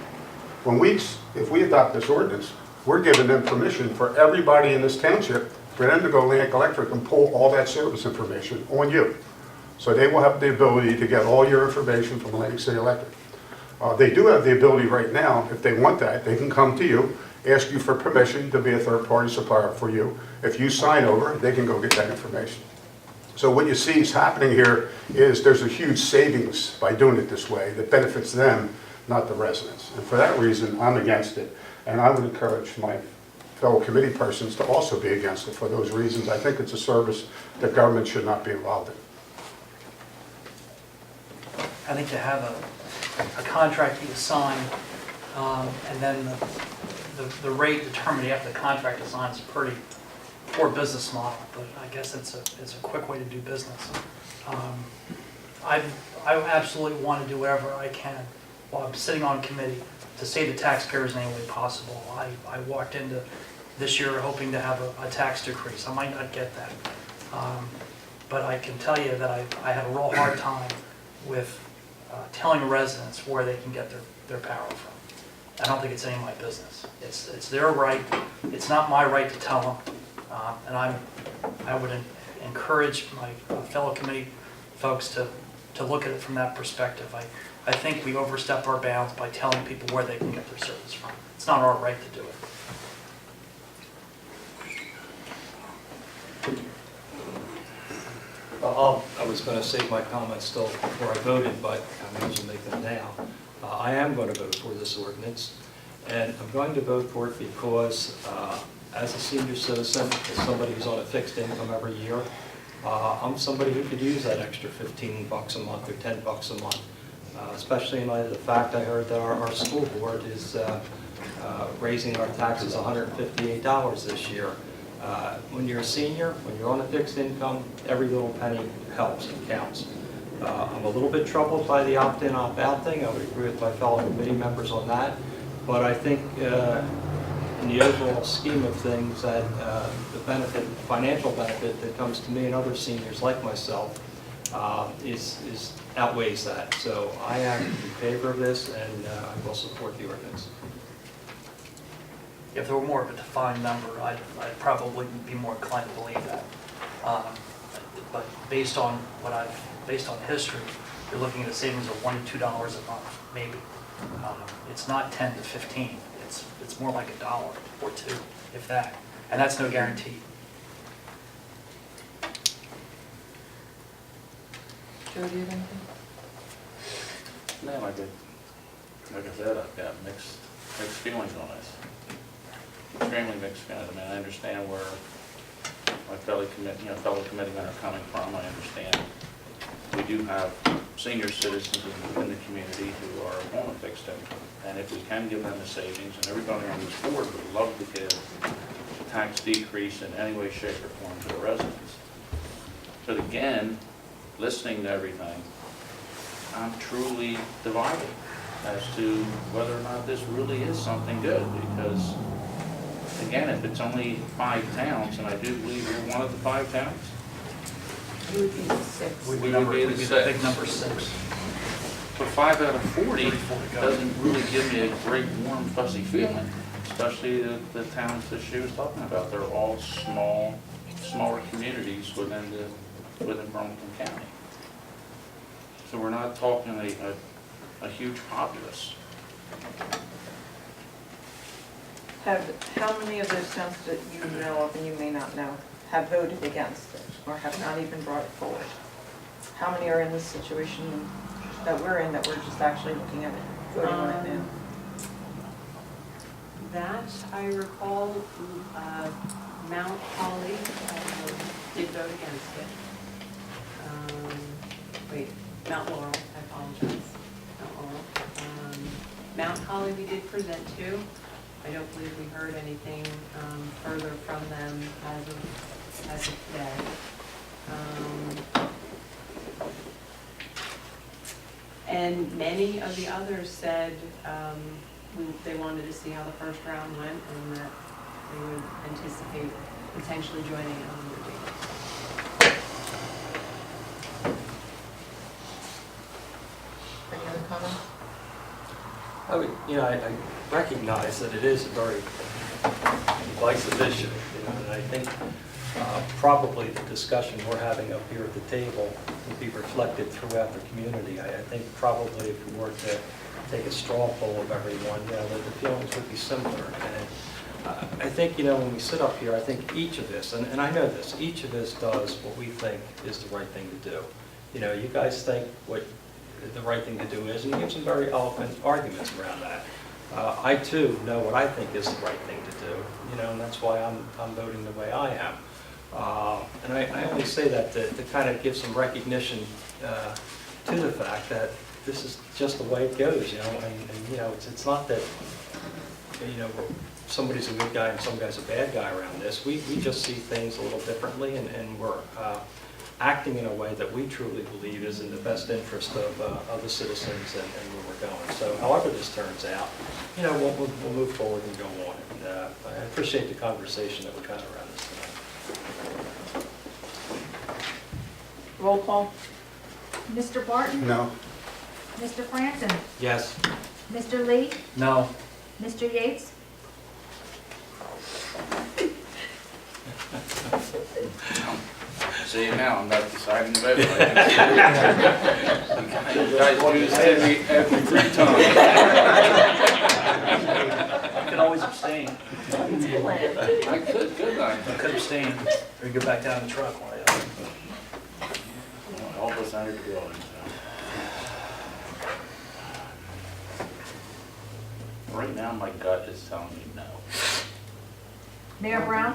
If we adopt this ordinance, we're giving them permission for everybody in this township for them to go Atlantic Electric and pull all that service information on you. So they will have the ability to get all your information from Atlantic City Electric. They do have the ability right now, if they want that, they can come to you, ask you for permission to be a third-party supplier for you. If you sign over, they can go get that information. So what you see is happening here is there's a huge savings by doing it this way that benefits them, not the residents. And for that reason, I'm against it. And I would encourage my fellow committee persons to also be against it for those reasons. I think it's a service that government should not be involved in. I think to have a contract you sign, and then the rate determined after the contract is signed is a pretty poor business model, but I guess it's a quick way to do business. I absolutely want to do whatever I can while I'm sitting on committee to save the taxpayers in any way possible. I walked into this year hoping to have a tax decrease. I might not get that. But I can tell you that I have a real hard time with telling residents where they can get their power from. I don't think it's any of my business. It's their right. It's not my right to tell them. And I would encourage my fellow committee folks to look at it from that perspective. I think we overstep our bounds by telling people where they can get their service from. It's not our right to do it. I was going to save my comments still before I voted, but I may as well make them now. I am going to vote for this ordinance, and I'm going to vote for it because as a senior citizen, as somebody who's on a fixed income every year, I'm somebody who could use that extra $15 a month or $10 a month, especially in light of the fact I heard that our school board is raising our taxes $158 this year. When you're a senior, when you're on a fixed income, every little penny helps and counts. I'm a little bit troubled by the opt-in, opt-out thing. I would agree with my fellow committee members on that. But I think in the overall scheme of things that the benefit, financial benefit that comes to me and other seniors like myself is outweighs that. So I am in favor of this, and I will support the ordinance. If there were more of a defined number, I'd probably be more inclined to believe that. But based on history, you're looking at a savings of $1 to $2 a month, maybe. It's not 10 to 15. It's more like $1 or $2, if that, and that's no guarantee. Joe, do you have anything? No, like I said, I've got mixed feelings on this. Extremely mixed feelings. I mean, I understand where my fellow committeemen are coming from. I understand we do have senior citizens in the community who are on a fixed income, and if we can give them a savings, and everybody on this board would love to give a tax decrease in any way, shape, or form to the residents. But again, listening to everything, I'm truly divided as to whether or not this really is something good, because again, if it's only 5 towns, and I do believe we're one of the 5 towns, You would be the sixth. We'd We be would be the the sixth. big number 6. But 5 out of 40 34 to go. doesn't really give me a great warm fuzzy feeling, especially the towns that she was talking about. They're all smaller communities within Burlington County. So we're not talking a huge populace. How many of those towns that you know of, and you may not know, have voted against it, or have not even brought it forward? How many are in this situation that we're in, that we're just actually looking at it, voting on it now? That, I recall, Mount Holly did vote against it. Wait, Mount Laurel, I apologize. Mount Laurel. Mount Holly we did present to. I don't believe we heard anything further from them as of today. And many of the others said they wanted to see how the first round went and that they would anticipate potentially joining in on the date. Any other comments? I recognize that it is a very divisive issue, and I think probably the discussion we're having up here at the table will be reflected throughout the community. I think probably if we were to take a straw poll of everyone, that the feelings would be similar. And I think, when we sit up here, I think each of us, and I know this, each of us does what we think is the right thing to do. You guys think what the right thing to do is, and you give some very eloquent arguments around that. I too know what I think is the right thing to do, and that's why I'm voting the way I am. And I only say that to kind of give some recognition to the fact that this is just the way it goes, and it's not that, somebody's a good guy and some guy's a bad guy around this. We just see things a little differently, and we're acting in a way that we truly believe is in the best interest of the citizens and where we're going. So however this turns out, we'll move forward and go on. And I appreciate the conversation that we've had around this tonight. Roll call? Mr. Barton? No. Mr. Franson? Yes. Mr. Lee? No. Mr. Yates? See, now I'm not deciding to vote. You guys do this every time. You can always abstain. I could, couldn't I? You could abstain, or you go back down in the truck. All of us under the building. So. Right now, my gut is telling me no. Mayor Brown?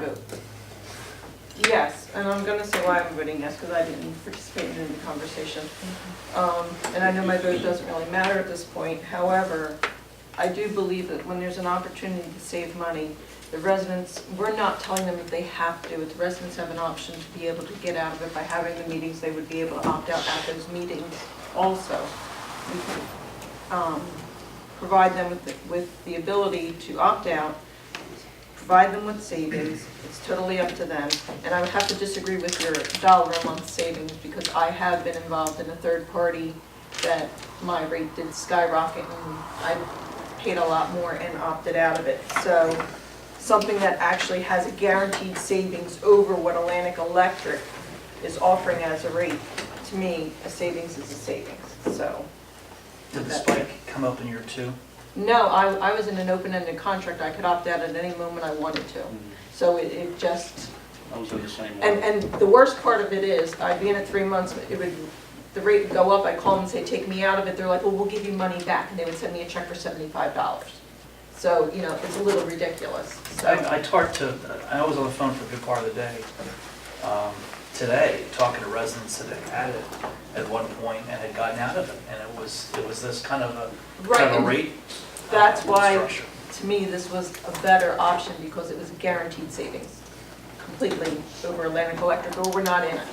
Yes, and I'm going to say why I'm voting yes, because I didn't participate in the conversation. And I know my vote doesn't really matter at this point. However, I do believe that when there's an opportunity to save money, the residents, we're not telling them that they have to do it. The residents have an option to be able to get out of it by having the meetings. They would be able to opt out at those meetings also. We can provide them with the ability to opt out, provide them with savings. It's totally up to them. And I would have to disagree with your dollar a month savings, because I have been involved in a third party that my rate did skyrocket and I paid a lot more and opted out of it. So something that actually has a guaranteed savings over what Atlantic Electric is offering as a rate, to me, a savings is a savings. So. Did the spike come up in year 2? No, I was in an open-ended contract. I could opt out at any moment I wanted to. So it just, I was in the same way. and the worst part of it is, I'd be in it 3 months, the rate would go up, I'd call them and say, take me out of it. They're like, well, we'll give you money back. And they would send me a check for $75. So, it's a little ridiculous. So. I was on the phone for a good part of the day today, talking to residents that had it at one point and had gotten out of it. And it was this kind of a rate That's why, structure. to me, this was a better option, because it was a guaranteed savings completely over Atlantic Electric, or we're not in it.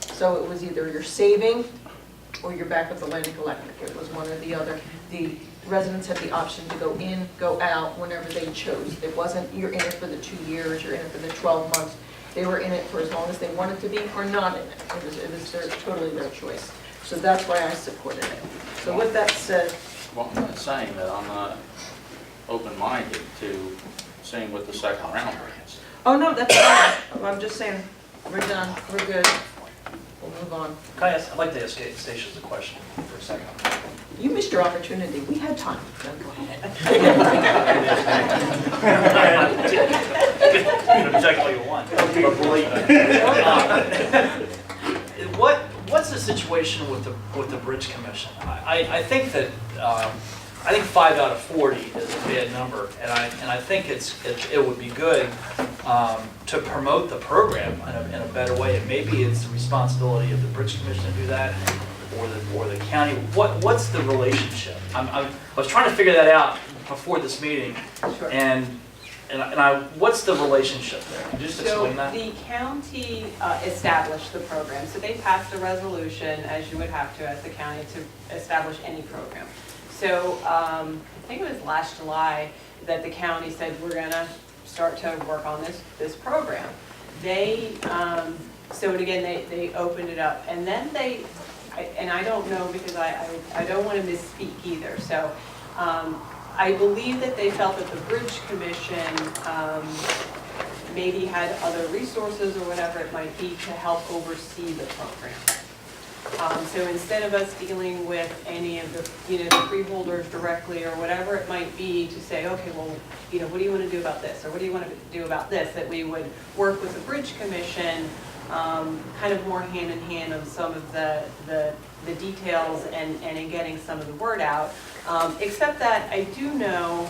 So it was either you're saving or you're back with Atlantic Electric. It was one or the other. The residents had the option to go in, go out whenever they chose. It wasn't you're in it for the 2 years, you're in it for the 12 months. They were in it for as long as they wanted to be or not in it. It was totally their choice. So that's why I supported it. So with that said, Well, I'm not saying that I'm not open-minded to seeing what the second round brings. oh no, that's fine. I'm just saying, we're done, we're good. We'll move on. Can I ask, I'd like to ask Stacia a question for a second. You missed your opportunity. We had time. No, go ahead. Object all you want. What's the situation with the Bridge Commission? I think that, I think 5 out of 40 is a bad number, and I think it would be good to promote the program in a better way. And maybe it's the responsibility of the Bridge Commission to do that, or the county. What's the relationship? I was trying to figure that out before this meeting, Sure. and what's the relationship there? Could you just explain that? So the county established the program, so they passed a resolution, as you would have to as the county, to establish any program. So I think it was last July that the county said, we're gonna start to work on this program. They, so again, they opened it up, and then and I don't know because I don't want to misspeak either, so I believe that they felt that the Bridge Commission maybe had other resources or whatever it might be to help oversee the program. So instead of us dealing with any of the freeholders directly or whatever it might be, to say, okay, well, what do you want to do about this, or what do you want to do about this, that we would work with the Bridge Commission, kind of more hand in hand on some of the details and in getting some of the word out. Except that I do know,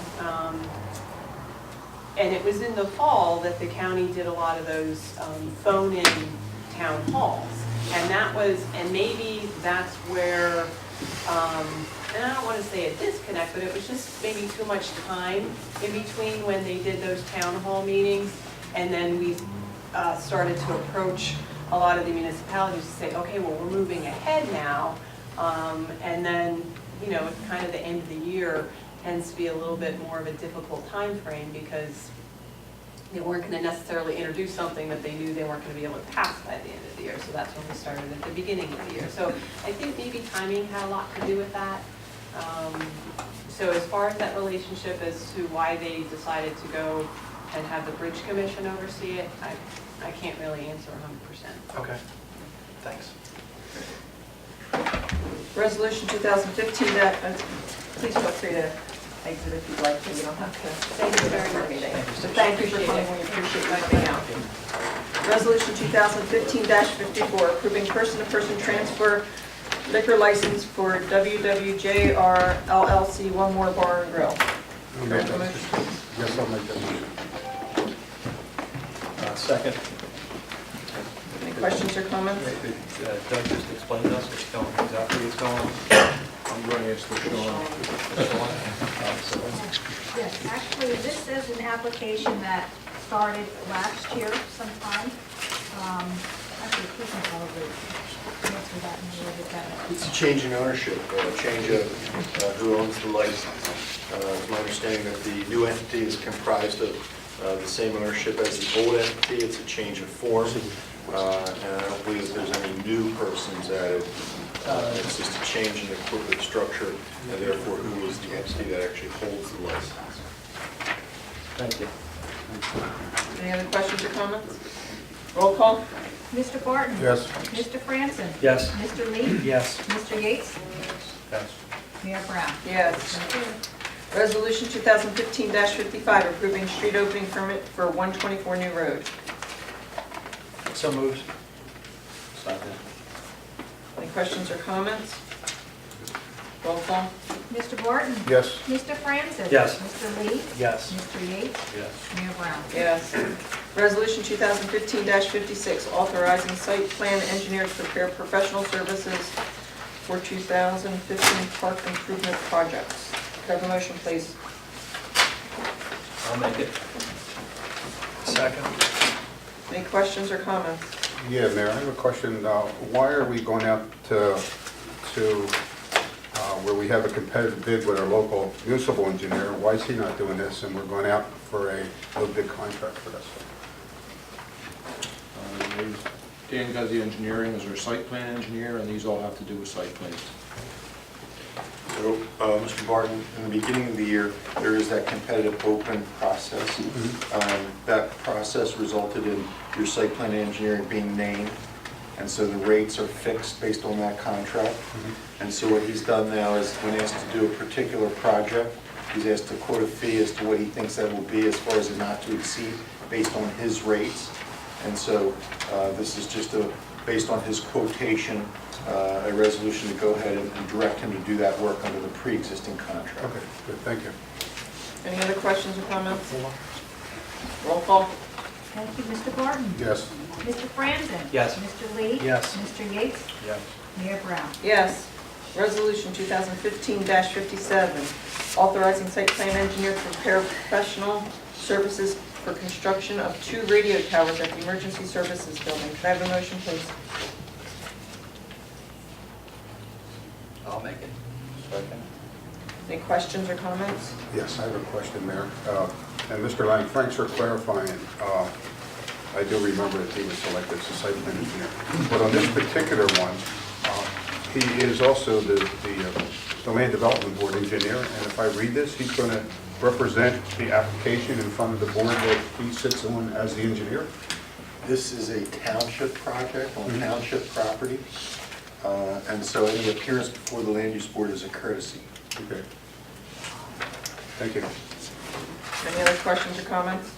and it was in the fall that the county did a lot of those phone-in town halls. And maybe that's where, and I don't want to say a disconnect, but it was just maybe too much time in between when they did those town hall meetings, and then we started to approach a lot of the municipalities to say, okay, well, we're moving ahead now, and then, kind of the end of the year tends to be a little bit more of a difficult time frame because they weren't going to necessarily introduce something that they knew they weren't going to be able to pass by the end of the year. So that's when we started at the beginning of the year. So I think maybe timing had a lot to do with that. So as far as that relationship as to why they decided to go and have the Bridge Commission oversee it, I can't really answer 100%. Okay, thanks. Resolution 2015, please feel free to exit if you'd like to. You don't have to. Thank you very much. So thank you for coming. We appreciate you coming out. Resolution 2015-54, approving person-to-person transfer liquor license for WWJR LLC, One More Bar and Grill. I'll make that motion. Yes, I'll make that motion. Second. Any questions or comments? Doug just explained to us exactly what's going on. I'm going to ask the Sean. Yes, actually, this is an application that started last year sometime. Actually, we can probably answer that in a little bit better. It's a change in ownership, a change of who owns the license. It's my understanding that the new entity is comprised of the same ownership as the old entity. It's a change of form, and I don't believe that there's any new persons added. It's just a change in the corporate structure, and therefore who is the entity that actually holds the license. Thank you. Any other questions or comments? Roll call. Mr. Barton? Yes. Mr. Franson? Yes. Mr. Lee? Yes. Mr. Yates? Yes. Mayor Brown? Yes. Thank you. Resolution 2015-55, approving street opening permit for 124 New Road. So moved. Second. Any questions or comments? Roll call. Mr. Barton? Yes. Mr. Franson? Yes. Mr. Lee? Yes. Mr. Yates? Yes. Mayor Brown? Yes. Resolution 2015-56, authorizing site plan engineer to prepare professional services for 2015 park improvement projects. Could I have a motion, please? I'll make it. Second. Any questions or comments? Yeah, Mayor, I have a question. Why are we going out to where we have a competitive bid with our local municipal engineer? Why is he not doing this, and we're going out for a no bid contract for this? Dan Guzzi Engineering is our site plan engineer, and these all have to do with site plans. So, Mr. Barton, in the beginning of the year, there is that competitive open process. That process resulted in your site plan engineering being named, and so the rates are fixed based on that contract. And so what he's done now is, when asked to do a particular project, he's asked to quote a fee as to what he thinks that will be as far as a not to exceed based on his rates. And so this is just based on his quotation, a resolution to go ahead and direct him to do that work under the pre-existing contract. Okay, good, thank you. Any other questions or comments? Roll call. Thank you, Mr. Barton. Yes. Mr. Franzen? Yes. Mr. Lee? Yes. Mr. Yates? Yes. Mayor Brown? Yes. Resolution 2015-57, authorizing site plan engineer to prepare professional services for construction of 2 radio towers at the Emergency Services Building. Can I have a motion, please? I'll make it. Second. Any questions or comments? Yes, I have a question, Mayor. And Mr. Lang, thanks for clarifying. I do remember that he was selected as a site plan engineer. But on this particular one, he is also the Land Development Board engineer. And if I read this, he's going to represent the application in front of the board that he sits on as the engineer? This is a township project on township property, and so any appearance before the land use board is a courtesy. Okay. Thank you. Any other questions or comments?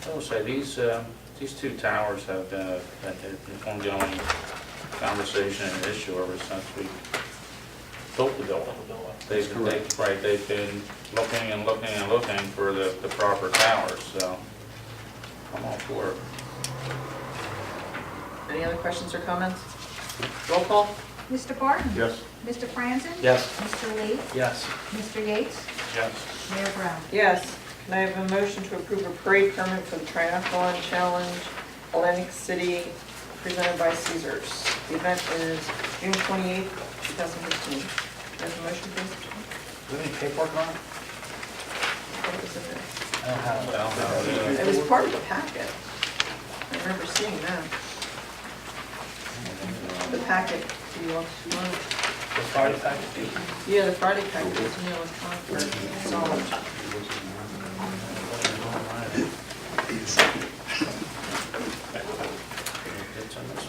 I will say, these 2 towers have been an ongoing conversation and issue ever since we built the building. They've been looking and looking and looking for the proper towers, so I'm all for it. Any other questions or comments? Roll call. Mr. Barton? Yes. Mr. Franzen? Yes. Mr. Lee? Yes. Mr. Yates? Yes. Mayor Brown? Yes. Can I have a motion to approve a parade permit for the Triathlon Challenge Atlantic City presented by Caesars? The event is June 28th, 2015. Can I have a motion, please? Do we have any paperwork on it? What was in there? I don't have it. It was part of the packet. I remember seeing that. The packet, do you want to? The Friday package? Yeah, the Friday packet is in the electronic version. Solid. It's on this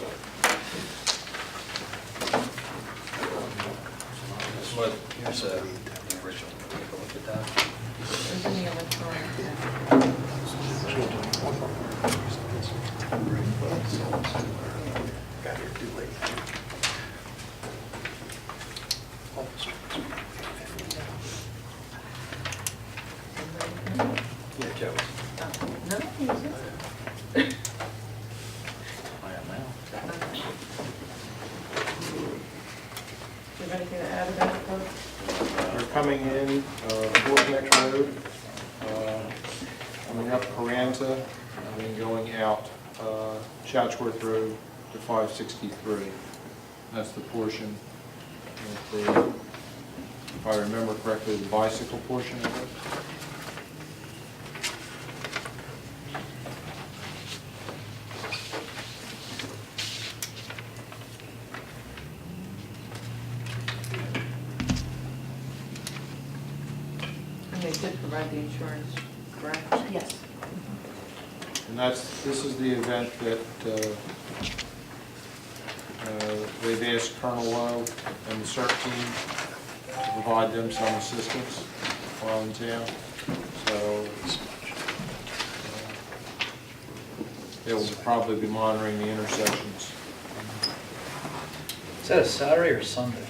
one. Here's the original. Take a look at that. It's in the electronic. Got here too late. Yeah, Joe. No, it isn't. I am now. Do you have anything to add about it, Coach? They're coming in Fort Neck Road, coming up Carranza, and then going out Chatsworth Road to 563. That's the portion, if I remember correctly, the bicycle portion of it. And they did provide the insurance, correct? Yes. And this is the event that they've asked Colonel Lowe and the CERT team to provide them some assistance while in town. So they will probably be monitoring the intersections. Is that a Saturday or Sunday?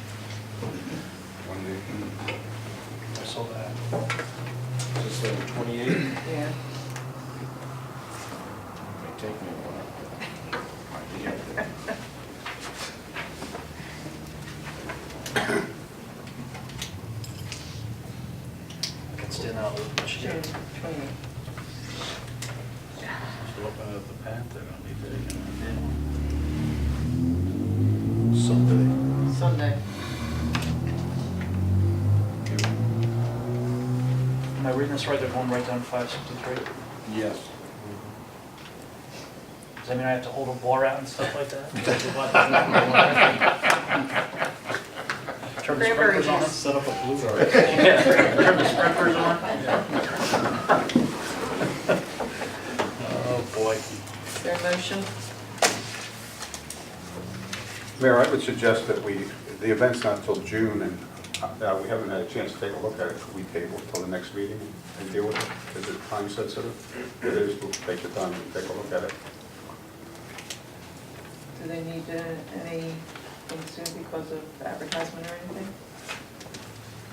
I saw that. Is this the 28th? Yeah. May take me a while. Might be here. I can stand out with Michigan. June 28th. Just looking at the path they're gonna be taking. Sunday. Sunday. Am I reading this right? They're going right down 563? Yes. Does that mean I have to hold a bar out and stuff like that? Turn the Cranberry sprinklers on? juice. Set up a blue guard. Yeah, turn the sprinklers on? Oh, boy. Is there a motion? Mayor, I would suggest that the event's not until June, and we haven't had a chance to take a look at it. We table it till the next meeting and deal with it. Is it time sensitive? It is, we'll take the time and take a look at it. Do they need anything soon because of advertisement or anything?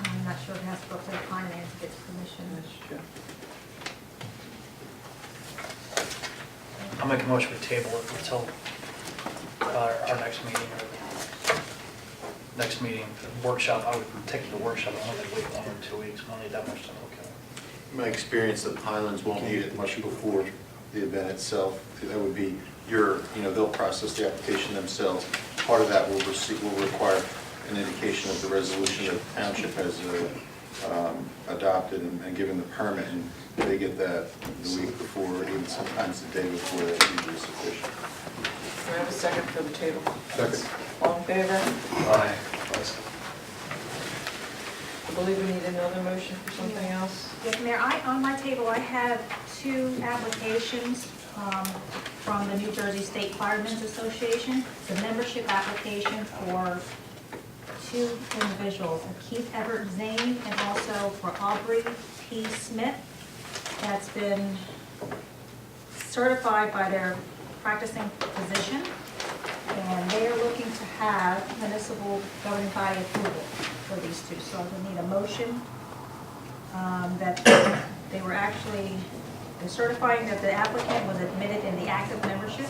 I'm not sure it has to go through finance to get permission. That's true. I'll make a motion to table it until our next meeting, or next meeting, the workshop. I would take the workshop, I don't think wait 1 or 2 weeks, we don't need that much time, okay. In my experience, the Highlands won't need it much before the event itself. That would be they'll process the application themselves. Part of that will require an indication of the resolution that the township has adopted and given the permit, and they get that the week before, or even sometimes the day before. That's usually sufficient. Do I have a second for the table? Second. All in favor? Aye. I believe we need another motion for something else. Yes, Mayor, on my table, I have 2 applications from the New Jersey State Firemen's Association. It's a membership application for 2 individuals, Keith Everett Zane and also for Aubrey P. Smith. That's been certified by their practicing physician, and they are looking to have municipal governing body approval for these 2. So I would need a motion that they're certifying that the applicant was admitted in the active membership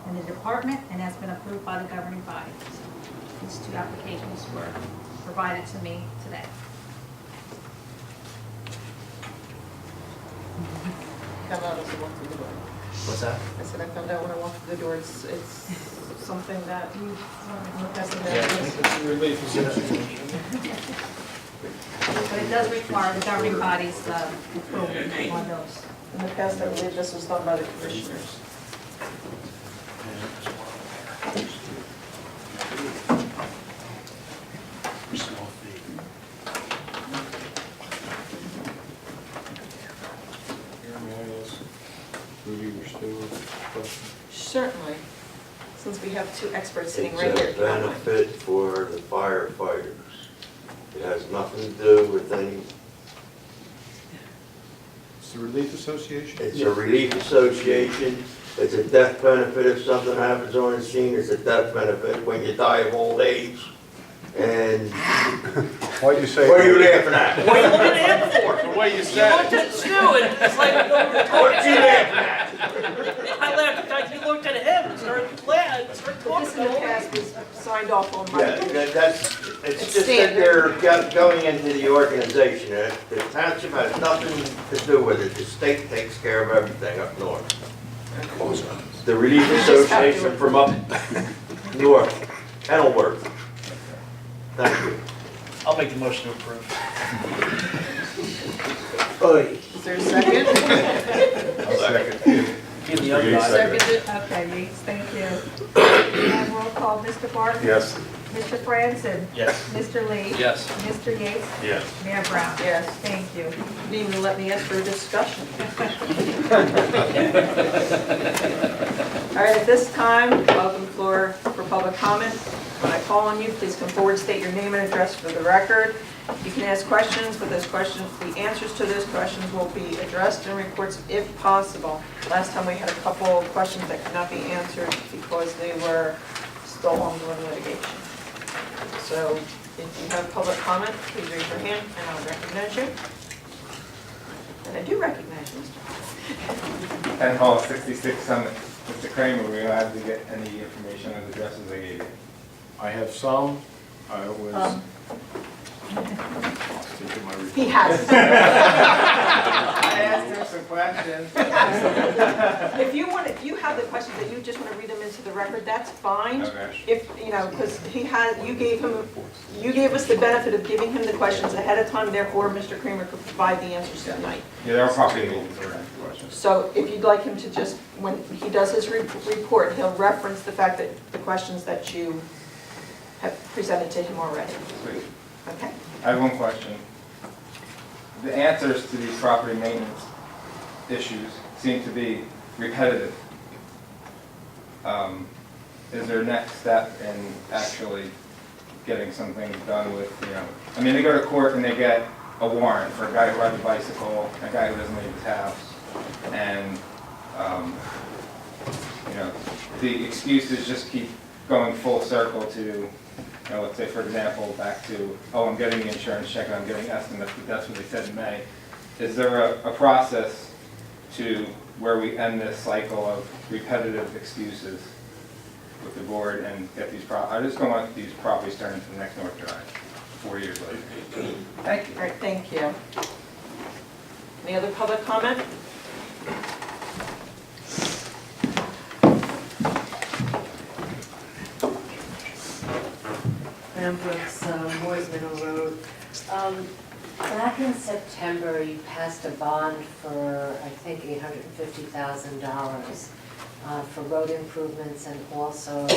in the department and has been approved by the governing body. So these 2 applications were provided to me today. Come out as I walk through the door. What's that? I said I found out when I walked through the door, it's something that you look at the But it does require the governing body's approval on those. In the past, I believe this was done by the commissioners. Certainly, since we have 2 experts sitting right here. It's a benefit for the firefighters. It has nothing to do with any, It's the Relief Association? it's a relief association, it's a death benefit if something happens on the scene, it's a death benefit when you die of old age. And Why do you say? what are you laughing at? What are you looking at him for? The way you You said looked at Stu and it's like, What are you laughing at? I laughed because you looked at him and started laughing, started But talking this in the past was signed off on by. It's just that they're going into the organization. The township has nothing to do with it. The state takes care of everything up north. The Relief Association from up north, Kenilworth. Thank you. I'll make the motion to approve. Is there a second? I'll second. Give the other guy. Seconded. Okay, Yates, thank you. And roll call, Mr. Barton? Yes. Mr. Franson? Yes. Mr. Lee? Yes. Mr. Yates? Yes. Mayor Brown? Yes. Thank you. You didn't even let me ask for a discussion. All right, at this time, I'll open the floor for public comment. When I call on you, please come forward, state your name and address for the record. You can ask questions, but those questions, the answers to those questions will be addressed in reports if possible. Last time we had a couple of questions that could not be answered because they were still ongoing litigation. So if you have public comment, please raise your hand and I'll recognize you. And I do recognize you, Mr. Hall. Penn Hall, 66 Summit. Mr. Kramer, we will have to get any information on the addresses I gave you. I have some, I was. He has. I asked him some questions. If you have the questions that you just want to read them into the record, that's fine. Okay. If, you know, because you gave us the benefit of giving him the questions ahead of time, therefore Mr. Kramer could provide the answers tonight. Yeah, there are probably meetings around the questions. So if you'd like him to just, when he does his report, he'll reference the fact that the questions that you have presented to him already. Sweet. Okay? I have one question. The answers to these property maintenance issues seem to be repetitive. Is there a next step in actually getting some things done with, you know, I mean, they go to court and they get a warrant for a guy who rides a bicycle, a guy who doesn't leave his house, and, you know, the excuses just keep going full circle to, you know, let's say, for example, back to, oh, I'm getting the insurance check and I'm getting estimates, but that's what they said in May. Is there a process to where we end this cycle of repetitive excuses with the board and get these I just don't want these properties turned into the next North Drive 4 years later. Thank you. All right, thank you. Any other public comment? Madam Brooks, Moore's Middle Road. Back in September, you passed a bond for, I think, $850,000 for road improvements and also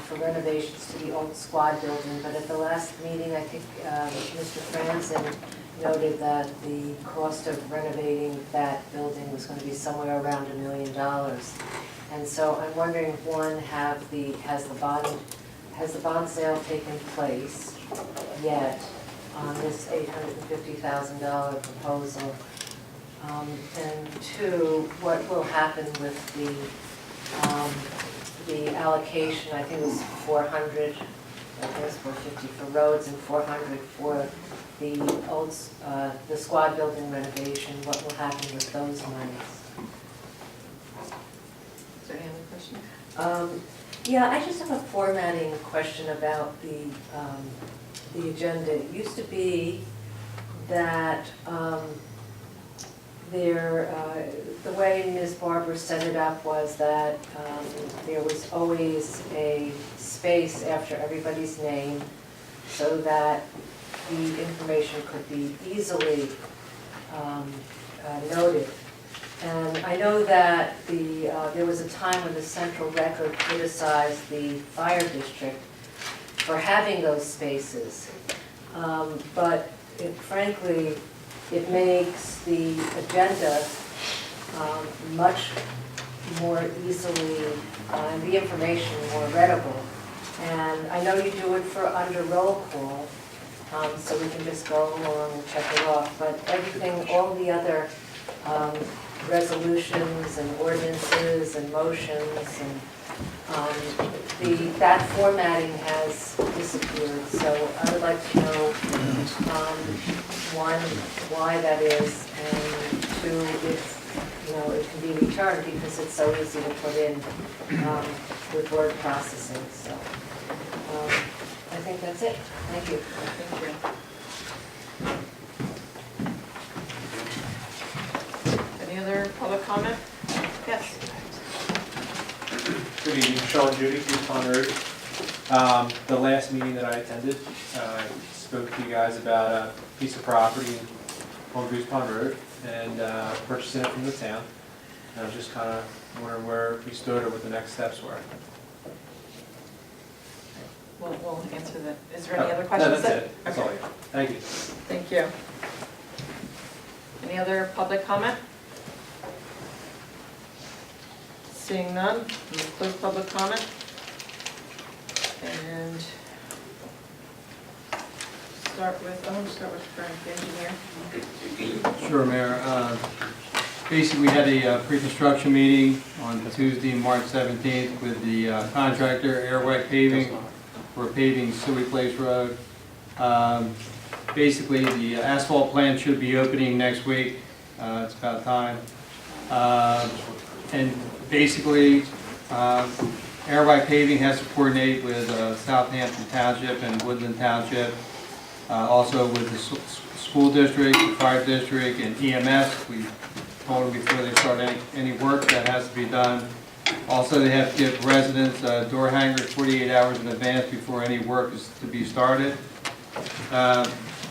for renovations to the old squad building. But at the last meeting, I think Mr. Franzen noted that the cost of renovating that building was going to be somewhere around $1 million. And so I'm wondering, one, has the bond sale taken place yet on this $850,000 proposal? And two, what will happen with the allocation? I think it was 400, I guess 450 for roads and 400 for the old, the squad building renovation. What will happen with those monies? Is there any other questions? Yeah, I just have a formatting question about the agenda. It used to be that the way Ms. Barber set it up was that there was always a space after everybody's name so that the information could be easily noted. And I know that there was a time when the Central Record criticized the fire district for having those spaces. But frankly, it makes the agenda much more easily, and the information more readable. And I know you do it for under roll call, so we can just go along and check it off. But everything, all the other resolutions and ordinances and motions and that formatting has disappeared. So I would like to know, one, why that is, and two, if it can be returned, because it's so easy to put in with word processing. So I think that's it. Thank you. Thank you. Any other public comment? Yes. Good evening, Sean Judy, Goose Pond Road. The last meeting that I attended, I spoke to you guys about a piece of property on Goose Pond Road and purchasing it from the town. And I was just kind of wondering where we stood or what the next steps were. We'll answer that. Is there any other No, questions? that's it. That's all I Okay. got. Thank you. Thank you. Any other public comment? Seeing none, we'll close public comment. And start with Frank, the engineer. Sure, Mayor. Basically, we had a pre-construction meeting on Tuesday, March 17th with the contractor, Airway Paving, for paving Suey Place Road. Basically, the asphalt plant should be opening next week. It's about time. And basically, Airway Paving has to coordinate with Southampton Township and Woodland Township, also with the school district, the fire district, and EMS. We told them before they start any work that has to be done. Also, they have to give residents door hangers 48 hours in advance before any work is to be started.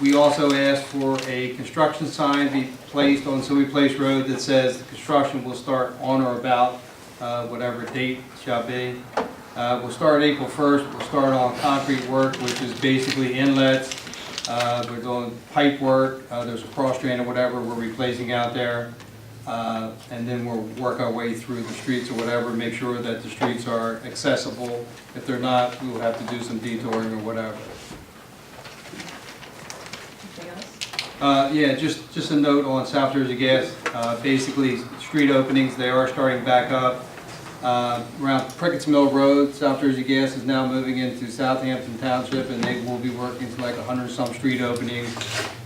We also asked for a construction sign be placed on Sylvia Place Road that says the construction will start on or about whatever date shall be. We'll start April 1st. We'll start on concrete work, which is basically inlets. We're doing pipe work. There's a cross drain or whatever we're replacing out there. And then we'll work our way through the streets or whatever, make sure that the streets are accessible. If they're not, we will have to do some detouring or whatever. Anything else? Yeah, just a note on South Jersey Gas. Basically, street openings, they are starting back up. Around Prickett's Mill Road, South Jersey Gas is now moving into Southampton Township, and they will be working to like 100-some street openings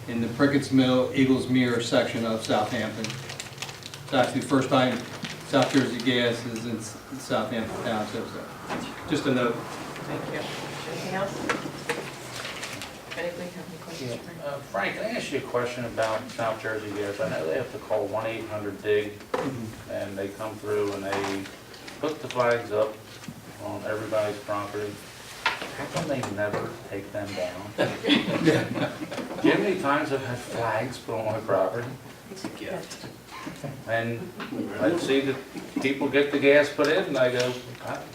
in the Prickett's Mill, Eagles Mere section of Southampton. It's actually the first time South Jersey Gas is in Southampton Township, so just a note. Thank you. Anything else? Anybody have any questions? Frank, can I ask you a question about South Jersey Gas? I know they have to call 1-800-DIG, and they come through and they put the flags up on everybody's property. How come they never take them down? Do you know how many times I've had flags put on my property? It's a gift. And I see that people get the gas put in, and I go,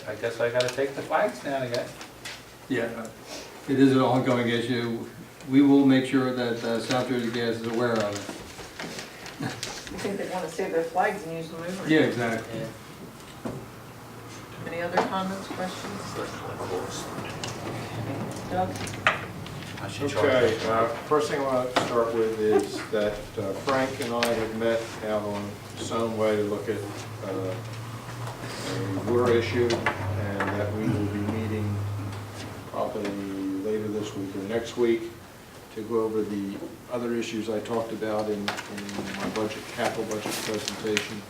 I guess I gotta take the flags down again. Yeah, it is an ongoing issue. We will make sure that South Jersey Gas is aware of it. You think they want to save their flags and use them over? Yeah, exactly. Any other comments, questions? Doug? Okay, first thing I want to start with is that Frank and I have met out on some way to look at a water issue, and that we will be meeting probably later this week or next week to go over the other issues I talked about in my capital budget presentation.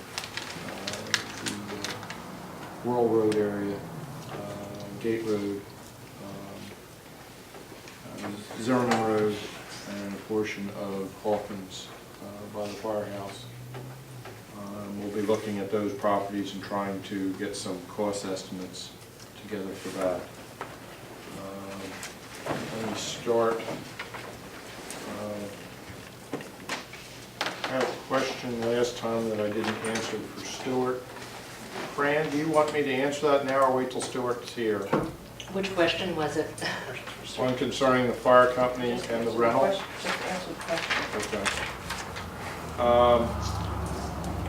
The Whirl Road area, Gate Road, Zimmerman Road, and a portion of Hawkins by the firehouse. We'll be looking at those properties and trying to get some cost estimates together for that. Let me start. I had a question last time that I didn't answer for Stuart. Fran, do you want me to answer that now or wait till Stuart's here? Which question was it? One concerning the fire company and the rental. Just answer the question. Okay.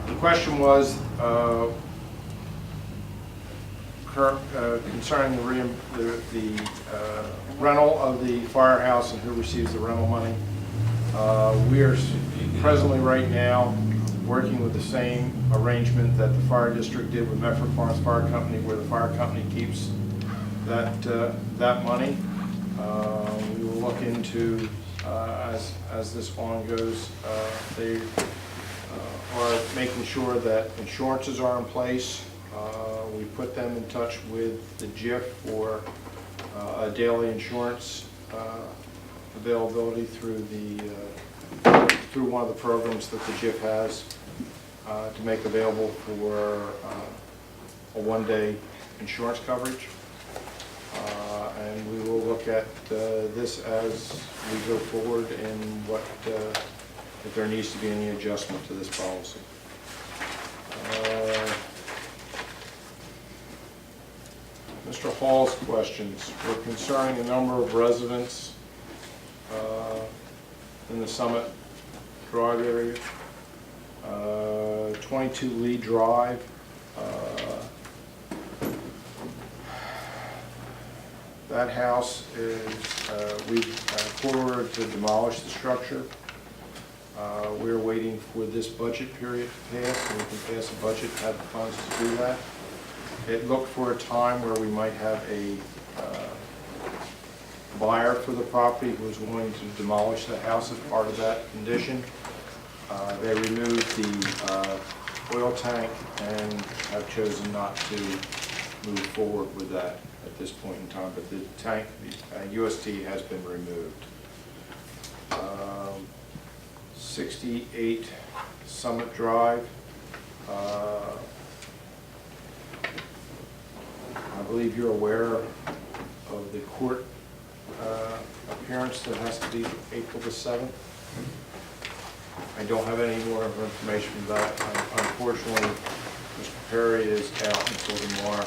The question was concerning the rental of the firehouse and who receives the rental money. We are presently right now working with the same arrangement that the fire district did with Medford Farms Fire Company, where the fire company keeps that money. We will look into, as this on goes, they are making sure that insurances are in place. We put them in touch with the JIF for a daily insurance availability through one of the programs that the JIF has to make available for a one-day insurance coverage. And we will look at this as we go forward and if there needs to be any adjustment to this policy. Mr. Hall's questions were concerning the number of residents in the Summit Drive area. 22 Lee Drive. That house is, we've ordered to demolish the structure. We're waiting for this budget period to pass, and we can pass a budget, have the funds to do that. It looked for a time where we might have a buyer for the property who was willing to demolish the house as part of that condition. They removed the oil tank and have chosen not to move forward with that at this point in time, but the tank, the UST has been removed. 68 Summit Drive. believe you're aware of the court appearance that has to be April the 7th. I don't have any more information than that. Unfortunately, Mr. Perry is out until tomorrow.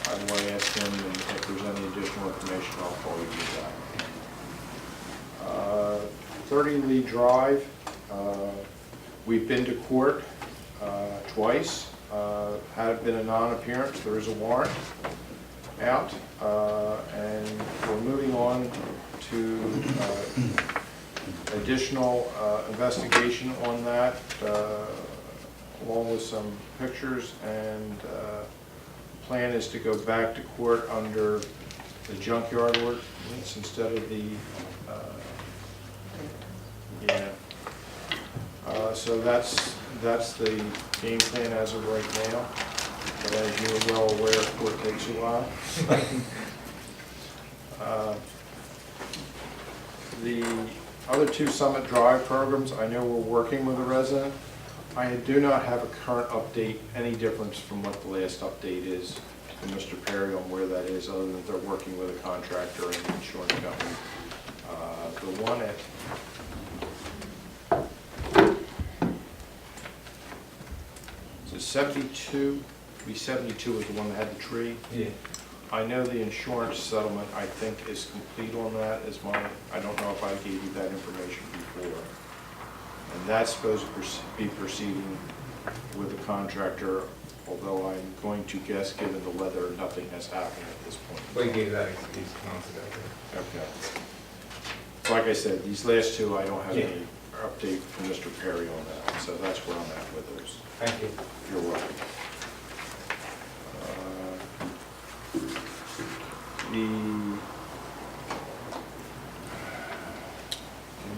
I will ask him, and if there's any additional information, I'll call you back. 30 Lee Drive, we've been to court twice. Had been a non-appearance, there is a warrant out, and we're moving on to additional investigation on that, along with some pictures, and plan is to go back to court under the junkyard ordinance instead of the, so that's the game plan as of right now. But as you're well aware, court takes a while. The other two Summit Drive programs, I know we're working with a resident. I do not have a current update, any difference from what the last update is from Mr. Perry on where that is, other than they're working with a contractor and an insurance company. The one at so 72, B72 is the one that had the tree. Yeah. I know the insurance settlement, I think, is complete on that, is my, I don't know if I gave you that information before. And that's supposed to be proceeding with the contractor, although I'm going to guess, given the weather, nothing has happened at this point. We gave that these months ago. Okay. Like I said, these last two, I don't have any update from Mr. Perry on that, so that's where I'm at with those. Thank you. You're welcome. Can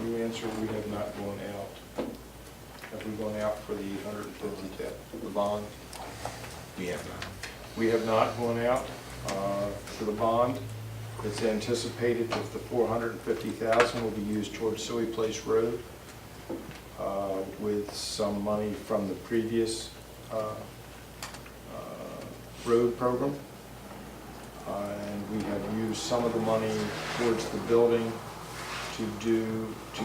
you answer, we have not gone out. Have we gone out for the 150, the bond? We have not. We have not gone out for the bond. It's anticipated that the $450,000 will be used towards Suey Place Road with some money from the previous road program. And we have used some of the money towards the building to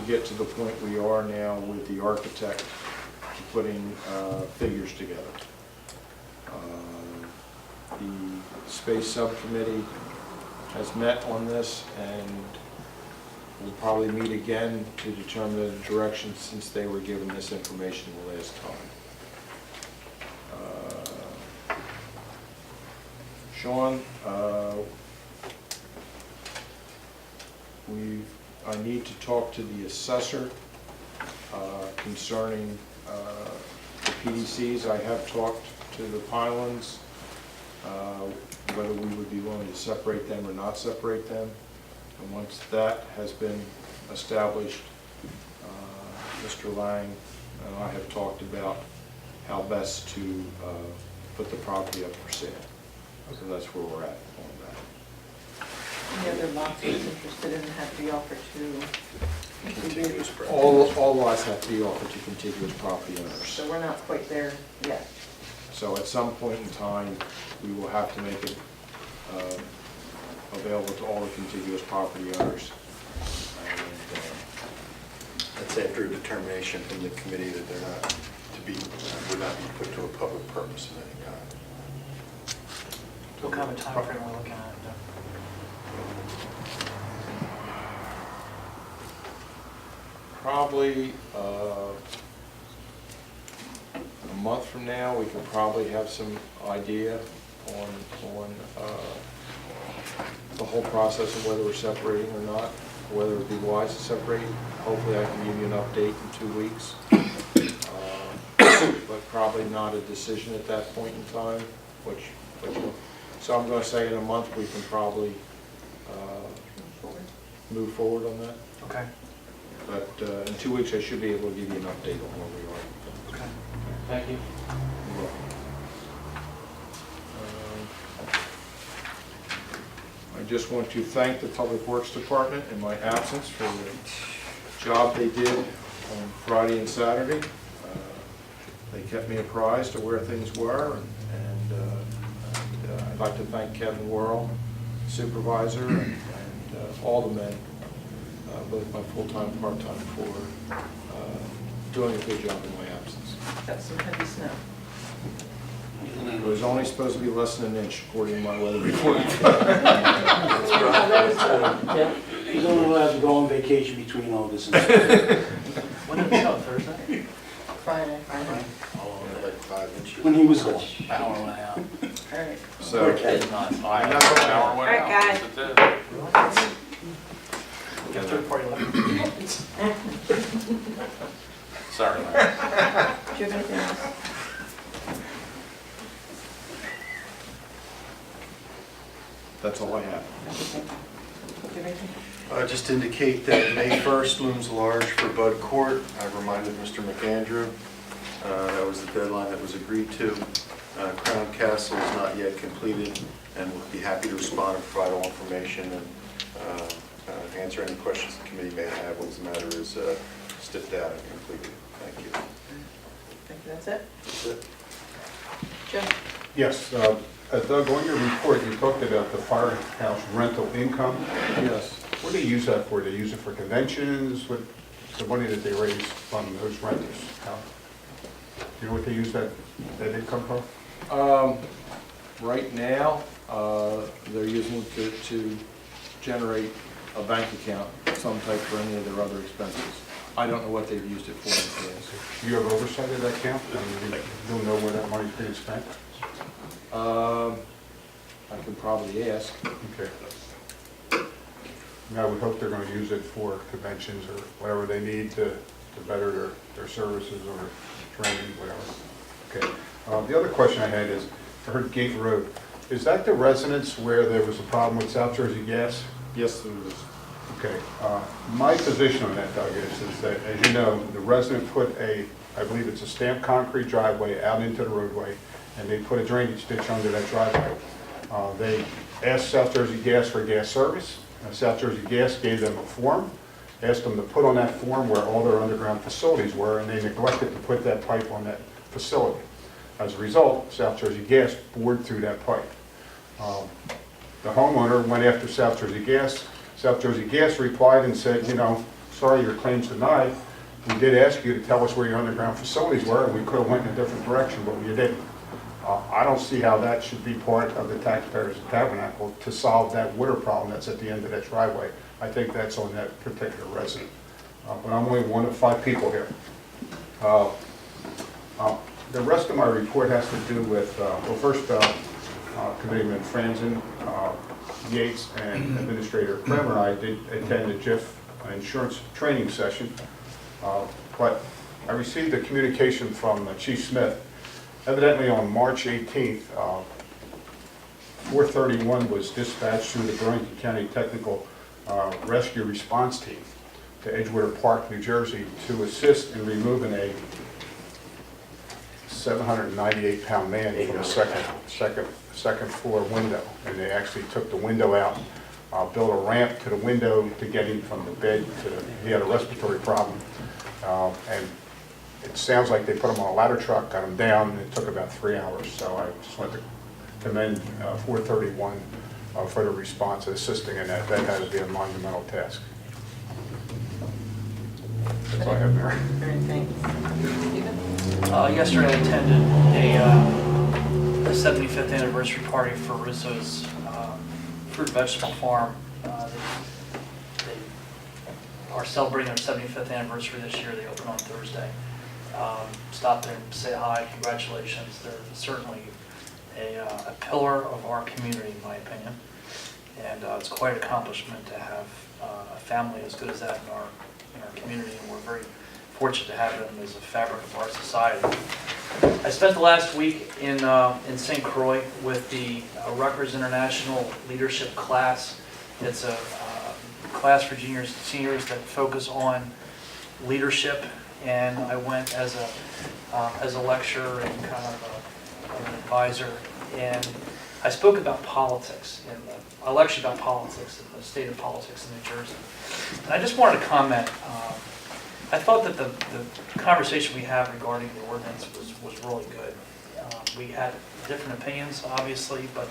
get to the point we are now with the architect putting figures together. The space subcommittee has met on this, and we'll probably meet again to determine the direction, since they were given this information the last time. Sean, I need to talk to the assessor concerning the PDCs. I have talked to the Pylons, whether we would be willing to separate them or not separate them. And once that has been established, Mr. Lang and I have talked about how best to put the property up for sale. So that's where we're at on that. Any other lots that's interested in have to be offered to contiguous? All lots have to be offered to contiguous property owners. So we're not quite there yet. So at some point in time, we will have to make it available to all the contiguous property owners. And, That's after a determination from the committee that they're not to be, would not be put to a public purpose of any kind. What kind of a time frame are we looking at? Probably a month from now, we can probably have some idea on the whole process of whether we're separating or not, whether it'd be wise to separate. Hopefully I can give you an update in 2 weeks. But probably not a decision at that point in time, so I'm going to say in a month we can probably move forward on that. Okay. But in 2 weeks I should be able to give you an update on where we are. Okay. Thank you. You're welcome. I just want to thank the Public Works Department in my absence for the job they did on Friday and Saturday. They kept me apprised of where things were, and I'd like to thank Kevin Worrell, supervisor, and all the men, both my full-time and part-time, for doing a good job in my absence. Got some heavy snow. It was only supposed to be less than an inch, according to my weather report. Yeah, he's only allowed to go on vacation between August and September. When did it snow, Thursday? Friday. Like 5 inches. When he was off. Power went out. All right. So, It's not fine. All right, guys. You have third party electric. Sorry, Larry. Do you have anything else? That's all I have. Do you have anything? just indicate that May 1st looms large for Bud Court. I reminded Mr. McAndrew, that was the deadline that was agreed to. Crown Castle is not yet completed, and we'll be happy to respond and provide all information and answer any questions the committee may have once the matter is stiffed out and completed. Thank you. Thank you, that's it? That's it. Joe? Yes, Doug, on your report, you talked about the firehouse rental income. Yes. What do they use that for? They use it for conventions? What, the money that they raise from those renters? How, do you know what they use that income for? Right now, they're using it to generate a bank account, some type for any of their other expenses. I don't know what they've used it for in the past. Do you have oversight of that account? You'll know where that money's being spent? I can probably ask. Okay. I would hope they're going to use it for conventions or whatever they need to better their services or training, whatever. Okay. The other question I had is, I heard Gate Road. Is that the residence where there was a problem with South Jersey Gas? Yes, there is. Okay. My position on that, Doug, is that, as you know, the resident put I believe it's a stamped concrete driveway out into the roadway, and they put a drainage ditch under that driveway. They asked South Jersey Gas for gas service. South Jersey Gas gave them a form, asked them to put on that form where all their underground facilities were, and they neglected to put that pipe on that facility. As a result, South Jersey Gas bored through that pipe. The homeowner went after South Jersey Gas. South Jersey Gas replied and said, you know, sorry, your claim's denied. We did ask you to tell us where your underground facilities were, and we could have went in a different direction, but you didn't. I don't see how that should be part of the taxpayers of Tabernacle to solve that water problem that's at the end of that driveway. I think that's on that particular resident. But I'm only one of 5 people here. The rest of my report has to do with, well, first, Committeeman Franzen, Yates, and Administrator Kramer and I did attend a JIF insurance training session. But I received a communication from Chief Smith. Evidently on March 18th, 431 was dispatched through the Burlington County Technical Rescue Response Team to Edgewater Park, New Jersey, to assist in removing a 798-pound man from a second floor window. And they actually took the window out, built a ramp to the window to get him from the bed to he had a respiratory problem. And it sounds like they put him on a ladder truck, got him down, and it took about 3 hours. So I just want to commend 431 for the response and assisting in that. That had to be a monumental task. That's all I have, Mary. Yesterday I attended a 75th anniversary party for Russo's fruit vegetable farm. They are celebrating their 75th anniversary this year. They open on Thursday. Stop there and say hi, congratulations. They're certainly a pillar of our community, in my opinion. And it's quite an accomplishment to have a family as good as that in our community, and we're very fortunate to have them as a fabric of our society. I spent the last week in St. Croix with the Rutgers International Leadership class. It's a class for juniors and seniors that focus on leadership, and I went as a lecturer and kind of an advisor, and I spoke about politics, and I lectured about politics and the state of politics in New Jersey. And I just wanted to comment. I thought that the conversation we had regarding the ordinance was really good. We had different opinions, obviously, but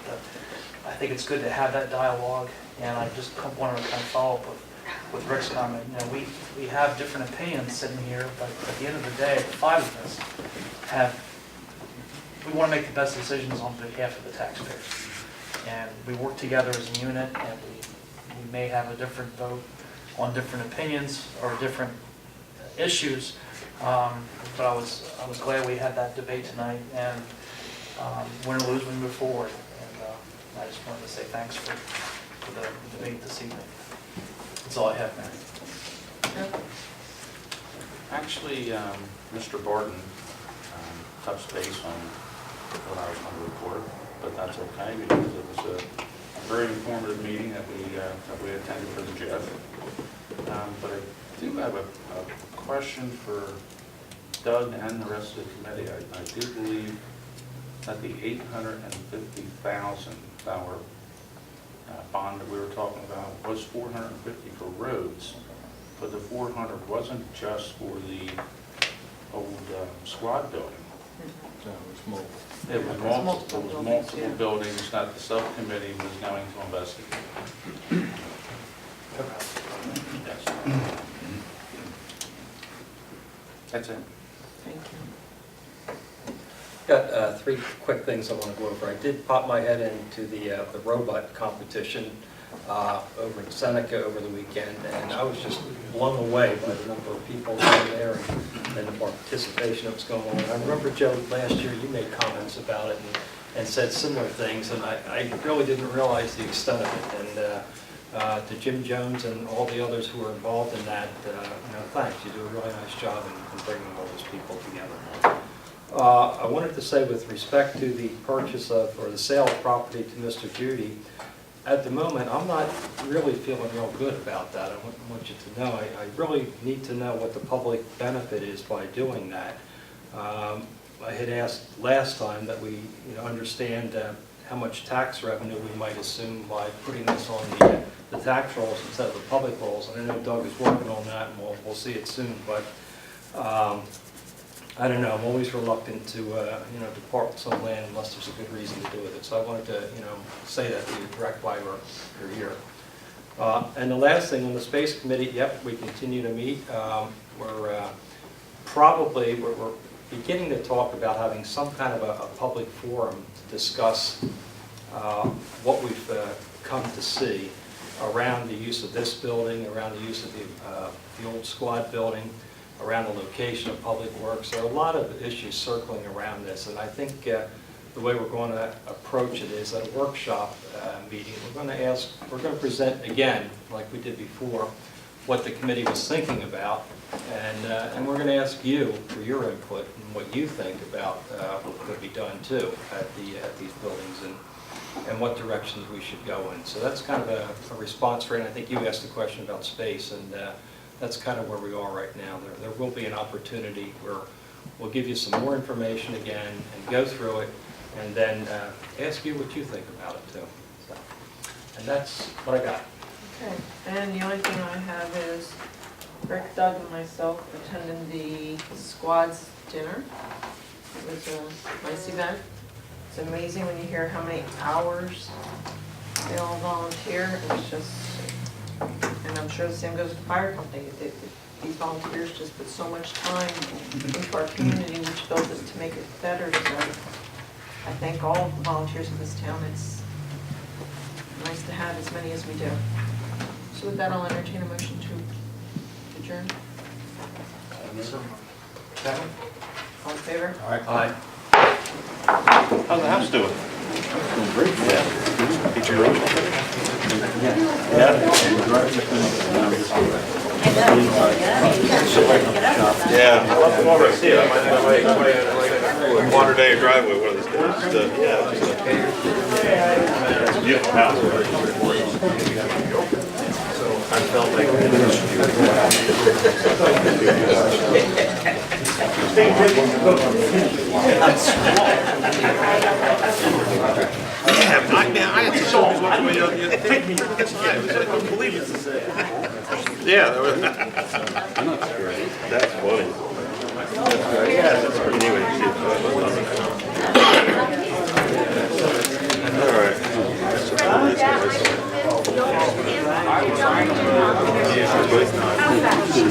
I think it's good to have that dialogue, and I just want to kind of follow up with Rick's comment. You know, we have different opinions sitting here, but at the end of the day, the five of us we want to make the best decisions on behalf of the taxpayers. And we work together as a unit, and we may have a different vote on different opinions or different issues, but I was glad we had that debate tonight, and win or lose, we move forward. And I just wanted to say thanks for the debate this evening. That's all I have, Mayor. Actually, Mr. Barton touched base on what I was going to report, but that's okay because it was a very informative meeting that we attended for the JEF. But I do have a question for Doug and the rest of the committee. I do believe that the $850,000 bond that we were talking about was $450 for roads, but the 400 wasn't just for the old squad building. No, it's mobile. It was multiple buildings that the subcommittee was going to investigate. Yes. That's it. Thank you. Got three quick things I want to go over. I did pop my head into the robot competition over in Seneca over the weekend, and I was just blown away by the number of people down there and the participation that was going on. I remember, Joe, last year you made comments about it and said similar things, and I really didn't realize the extent of it. And to Jim Jones and all the others who were involved in that, thanks. You do a really nice job in bringing all those people together. I wanted to say, with respect to the purchase of, or the sale of property to Mr. Judy, at the moment, I'm not really feeling real good about that. I want you to know, I really need to know what the public benefit is by doing that. I had asked last time that we understand how much tax revenue we might assume by putting this on the tax rolls instead of the public rolls. And I know Doug is working on that, and we'll see it soon. But I don't know. I'm always reluctant to depart with some land unless there's a good reason to do with it. So I wanted to say that to you direct why we're here. And the last thing, on the Space Committee, yep, we continue to meet. We're beginning to talk about having some kind of a public forum to discuss what we've come to see around the use of this building, around the use of the old squad building, around the location of public works. There are a lot of issues circling around this, and I think the way we're going to approach it is at a workshop meeting. We're going to present again, like we did before, what the committee was thinking about, and we're going to ask you for your input and what you think about what could be done too at these buildings and what directions we should go in. So that's kind of a response for it. And I think you asked a question about space, and that's kind of where we are right now. There will be an opportunity where we'll give you some more information again and go through it, and then ask you what you think about it too. So, and that's what I got. Okay, and the only thing I have is Rick, Doug, and myself attended the squad's dinner. It was a nice event. It's amazing when you hear how many hours they all volunteer. It's just, and I'm sure the same goes with the fire company. These volunteers just put so much time into our community, which builds it to make it better. So I thank all the volunteers in this town. It's nice to have as many as we do. So with that, I'll entertain a motion to adjourn. Second? All in favor? Aye. How's the house doing? Doing great. Yeah. Did you road? Yeah. I'll have to come over and see it. I might water down your driveway one of these days. Yeah. It's a beautiful house. I felt like I had to show watching me the thing. It was like unbelievable to say. Yeah, that's funny. Yeah, that's pretty neat.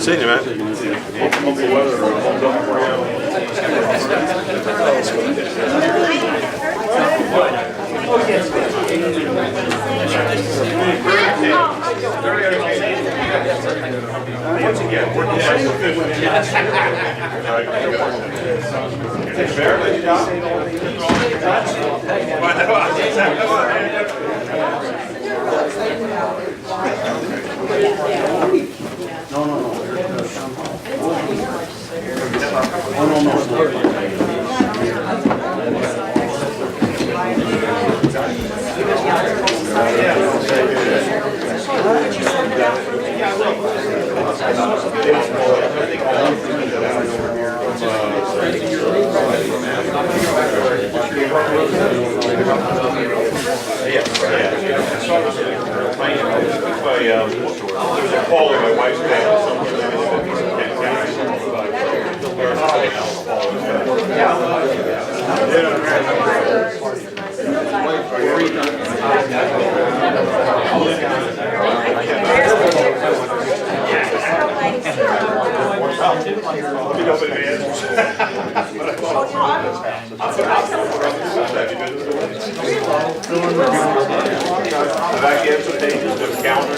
seeing you, man. Once again, fair, good job. No, no, no. There's a call in my wife's family I've actually had some pages to the counter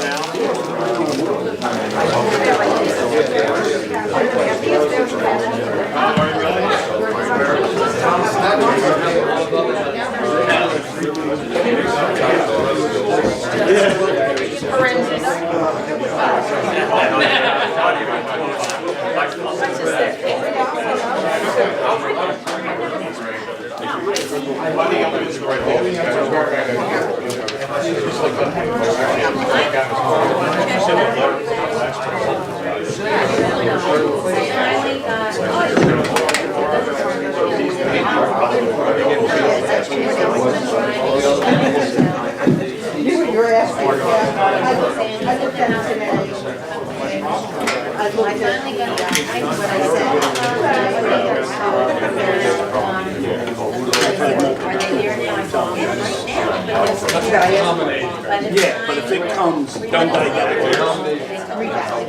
Yeah, but if it comes done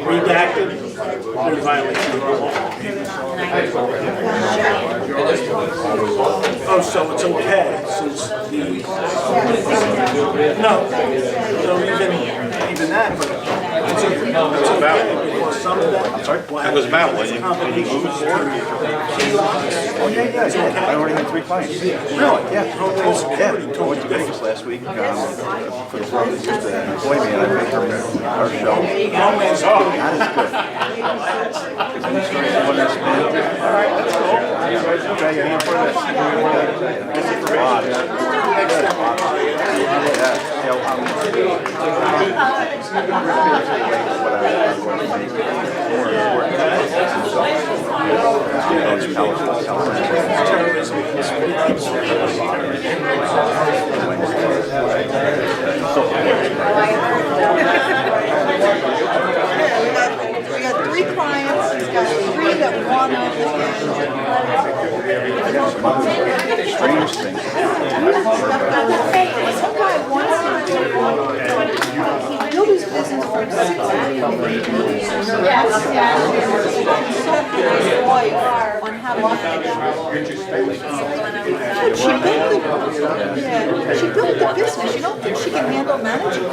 redacted, we're violating the law. Oh, so it's okay, since the, no, so even that, but it's okay, because some of that. I'm sorry? It was about when you moved Oh, yeah, I already had 3 clients. Really? Yeah. I went to Vegas last week, for the girl that used to employ me, and I made her show. That is good. One that's been. All right, that's cool. Okay, yeah, for this. This is for Bob. We got 3 clients, he's got 3 that want to. Strange things. Some guy wants to build his business for 6 million. His wife on how to she built the business. You don't think she can handle managing?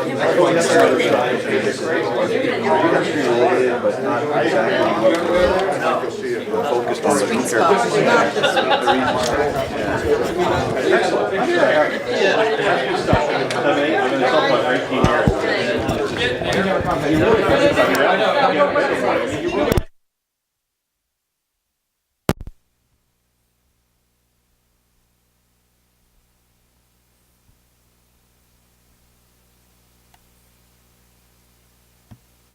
But not exactly focused on the Sweet spot, not the I'm going to talk about 18 years.